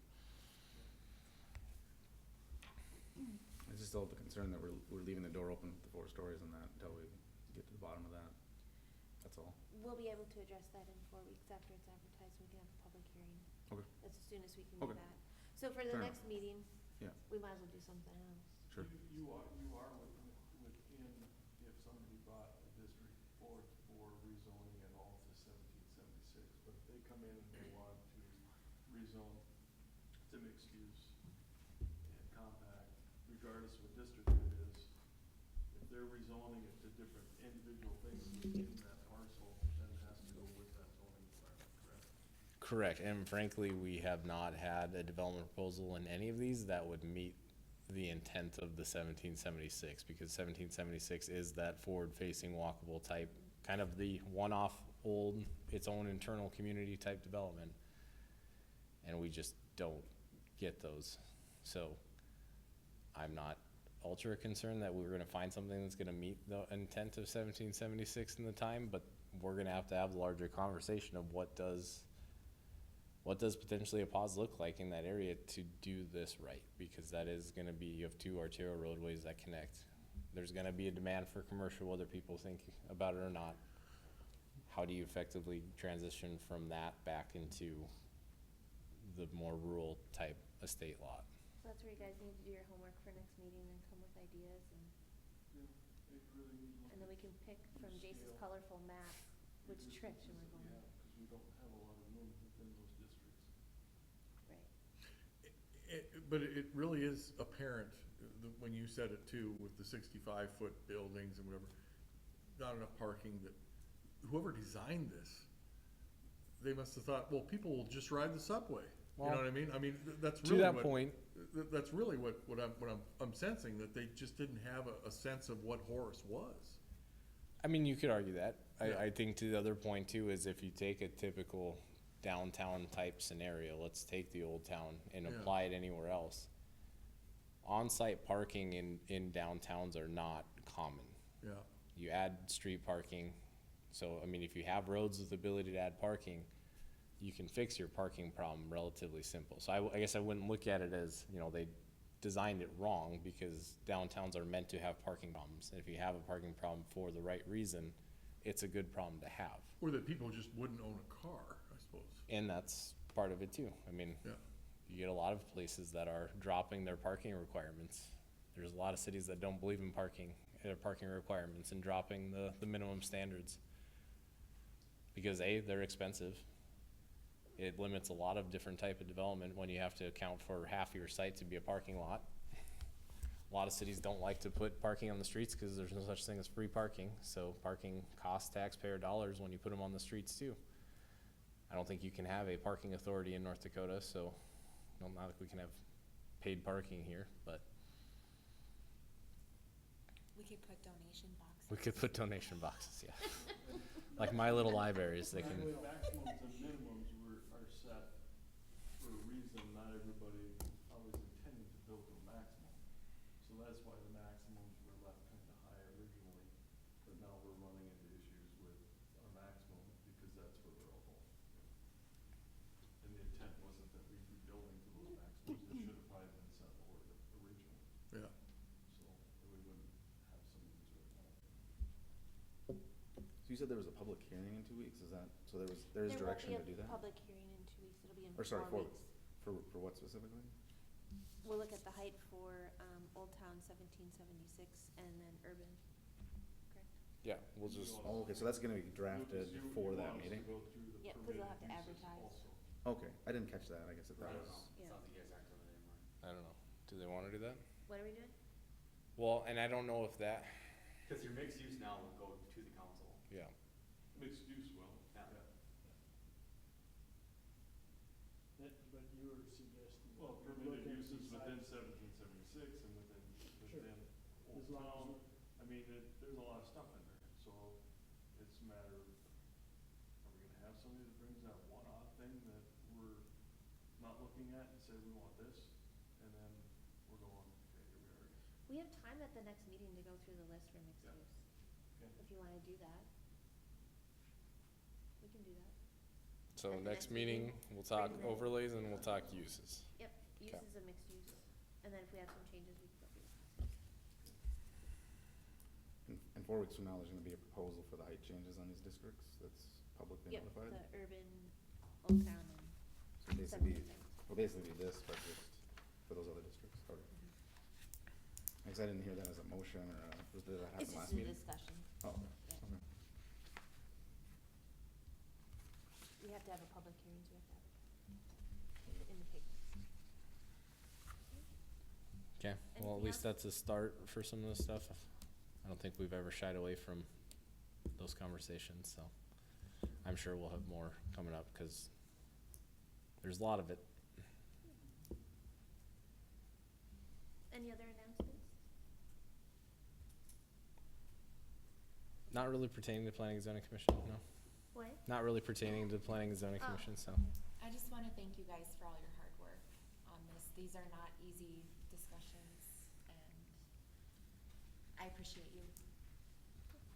It's just still the concern that we're leaving the door open with the 4 stories on that until we get to the bottom of that. That's all. We'll be able to address that in 4 weeks after it's advertised, we can have a public hearing. Okay. That's as soon as we can do Okay. that. So for the Fair next meeting, Yeah. we might as well do something else. Sure. You are within, if somebody bought a district for rezoning at all to 1776, but if they come in and they want to rezone to mixed use and compact, regardless of what district it is, if they're rezoning it to different individual things within that parcel, then it has to go with that zoning requirement, correct? Correct, and frankly, we have not had a development proposal in any of these that would meet the intent of the 1776, because 1776 is that forward-facing walkable type, kind of the one-off old, its own internal community type development. And we just don't get those. So I'm not ultra concerned that we're gonna find something that's gonna meet the intent of 1776 in the time, but we're gonna have to have a larger conversation of what does potentially a pause look like in that area to do this right? Because that is gonna be, you have 2 arterial roadways that connect. There's gonna be a demand for commercial, whether people think about it or not. How do you effectively transition from that back into the more rural type estate lot? So that's where you guys need to do your homework for next meeting and come with ideas, and Yeah, they really need to look and then we can pick from Jace's colorful map which direction we're going. Yeah, because we don't have a lot of room within those districts. Right. But it really is apparent, when you said it too, with the 65-foot buildings and whatever, not enough parking, that whoever designed this, they must have thought, well, people will just ride the subway. You know what I mean? I mean, that's To really that what, point, that's really what I'm sensing, that they just didn't have a sense of what Horace was. I mean, you could argue that. Yeah. I think to the other point too is if you take a typical downtown type scenario, let's take the old town and Yeah. apply it anywhere else. On-site parking in downtowns are not common. Yeah, You add street parking, so I mean, if you have roads with the ability to add parking, you can fix your parking problem relatively simple. So I guess I wouldn't look at it as, you know, they designed it wrong, because downtowns are meant to have parking problems. And if you have a parking problem for the right reason, it's a good problem to have. or that people just wouldn't own a car, I suppose. And that's part of it too. I mean, Yeah, you get a lot of places that are dropping their parking requirements. There's a lot of cities that don't believe in parking requirements and dropping the minimum standards. Because A, they're expensive. It limits a lot of different type of development when you have to account for half your site to be a parking lot. A lot of cities don't like to put parking on the streets because there's no such thing as free parking. So parking costs taxpayer dollars when you put them on the streets too. I don't think you can have a parking authority in North Dakota, so not like we can have paid parking here, but We could put donation boxes. we could put donation boxes, yeah. Like my little libraries, they can, Maximums and minimums are set for a reason. Not everybody always intended to build a maximum. So that's why the maximums were left kind of high originally, but now we're running into issues with our maximum because that's where we're all going. And the intent wasn't that we'd be building to those maximums. It should have probably been set lower originally, yeah. so that we wouldn't have some of these right now. So you said there was a public hearing in 2 weeks, is that, so there is direction to do that? There won't be a public hearing in 2 weeks, it'll be in Or sorry, 4 4 weeks. For what specifically? We'll look at the height for, Old Town 1776 and then urban, correct? yeah, we'll just, Oh, okay, so that's gonna be drafted You for want that us to meeting? go through the Yeah, 'cause they'll have to permitted uses advertise. also. Okay, I didn't catch that, I guess if that was, Yeah. Sounds like you guys aren't doing it anymore. I don't know. Do they wanna do that? What are we doing? Well, and I don't know if that, Cause your mixed use now will go to the council. yeah, Mixed use will. Yeah. But you were suggesting. Well, that we permitted look at uses within besides- 1776 and within As Old long Town. as I mean, there's a lot of stuff in there, so it's a matter of, are we gonna have somebody that brings that one odd thing that we're not looking at and say, we want this, and then we're going, okay, here we are again. We have time at the next meeting to go through the list for mixed Yeah. use, Okay. if you wanna do that. We can do that. so At the next next meeting, meeting, we'll talk bring the- overlays and we'll talk uses. Yep, Okay. uses of mixed use, and then if we have some changes, we can go through. In 4 weeks from now, there's gonna be a proposal for the height changes on these districts that's publicly Yep, notified. the urban, Old Town, and So some basically, other things. will basically be this, but just for those other districts, okay. I guess I didn't hear that as a motion, or, did that It's happen just last a meeting? discussion. Oh, okay, Yeah. okay. We have to have a public hearing, so we have to have it in the paper. Okay, well, at Anything least else? that's a start for some of this stuff. I don't think we've ever shied away from those conversations, so I'm sure we'll have more coming up, cause there's a lot of it. Any other announcements? Not really pertaining to planning and zoning commission, no. What? Not really pertaining to planning and zoning Oh, commission, so. okay. I just wanna thank you guys for all your hard work on this. These are not easy discussions, and I appreciate you.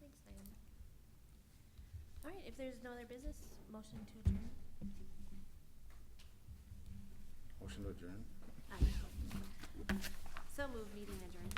Thanks, Diane. All right, if there's no other business, motion to adjourn. Motion to adjourn? So move, meeting adjourned.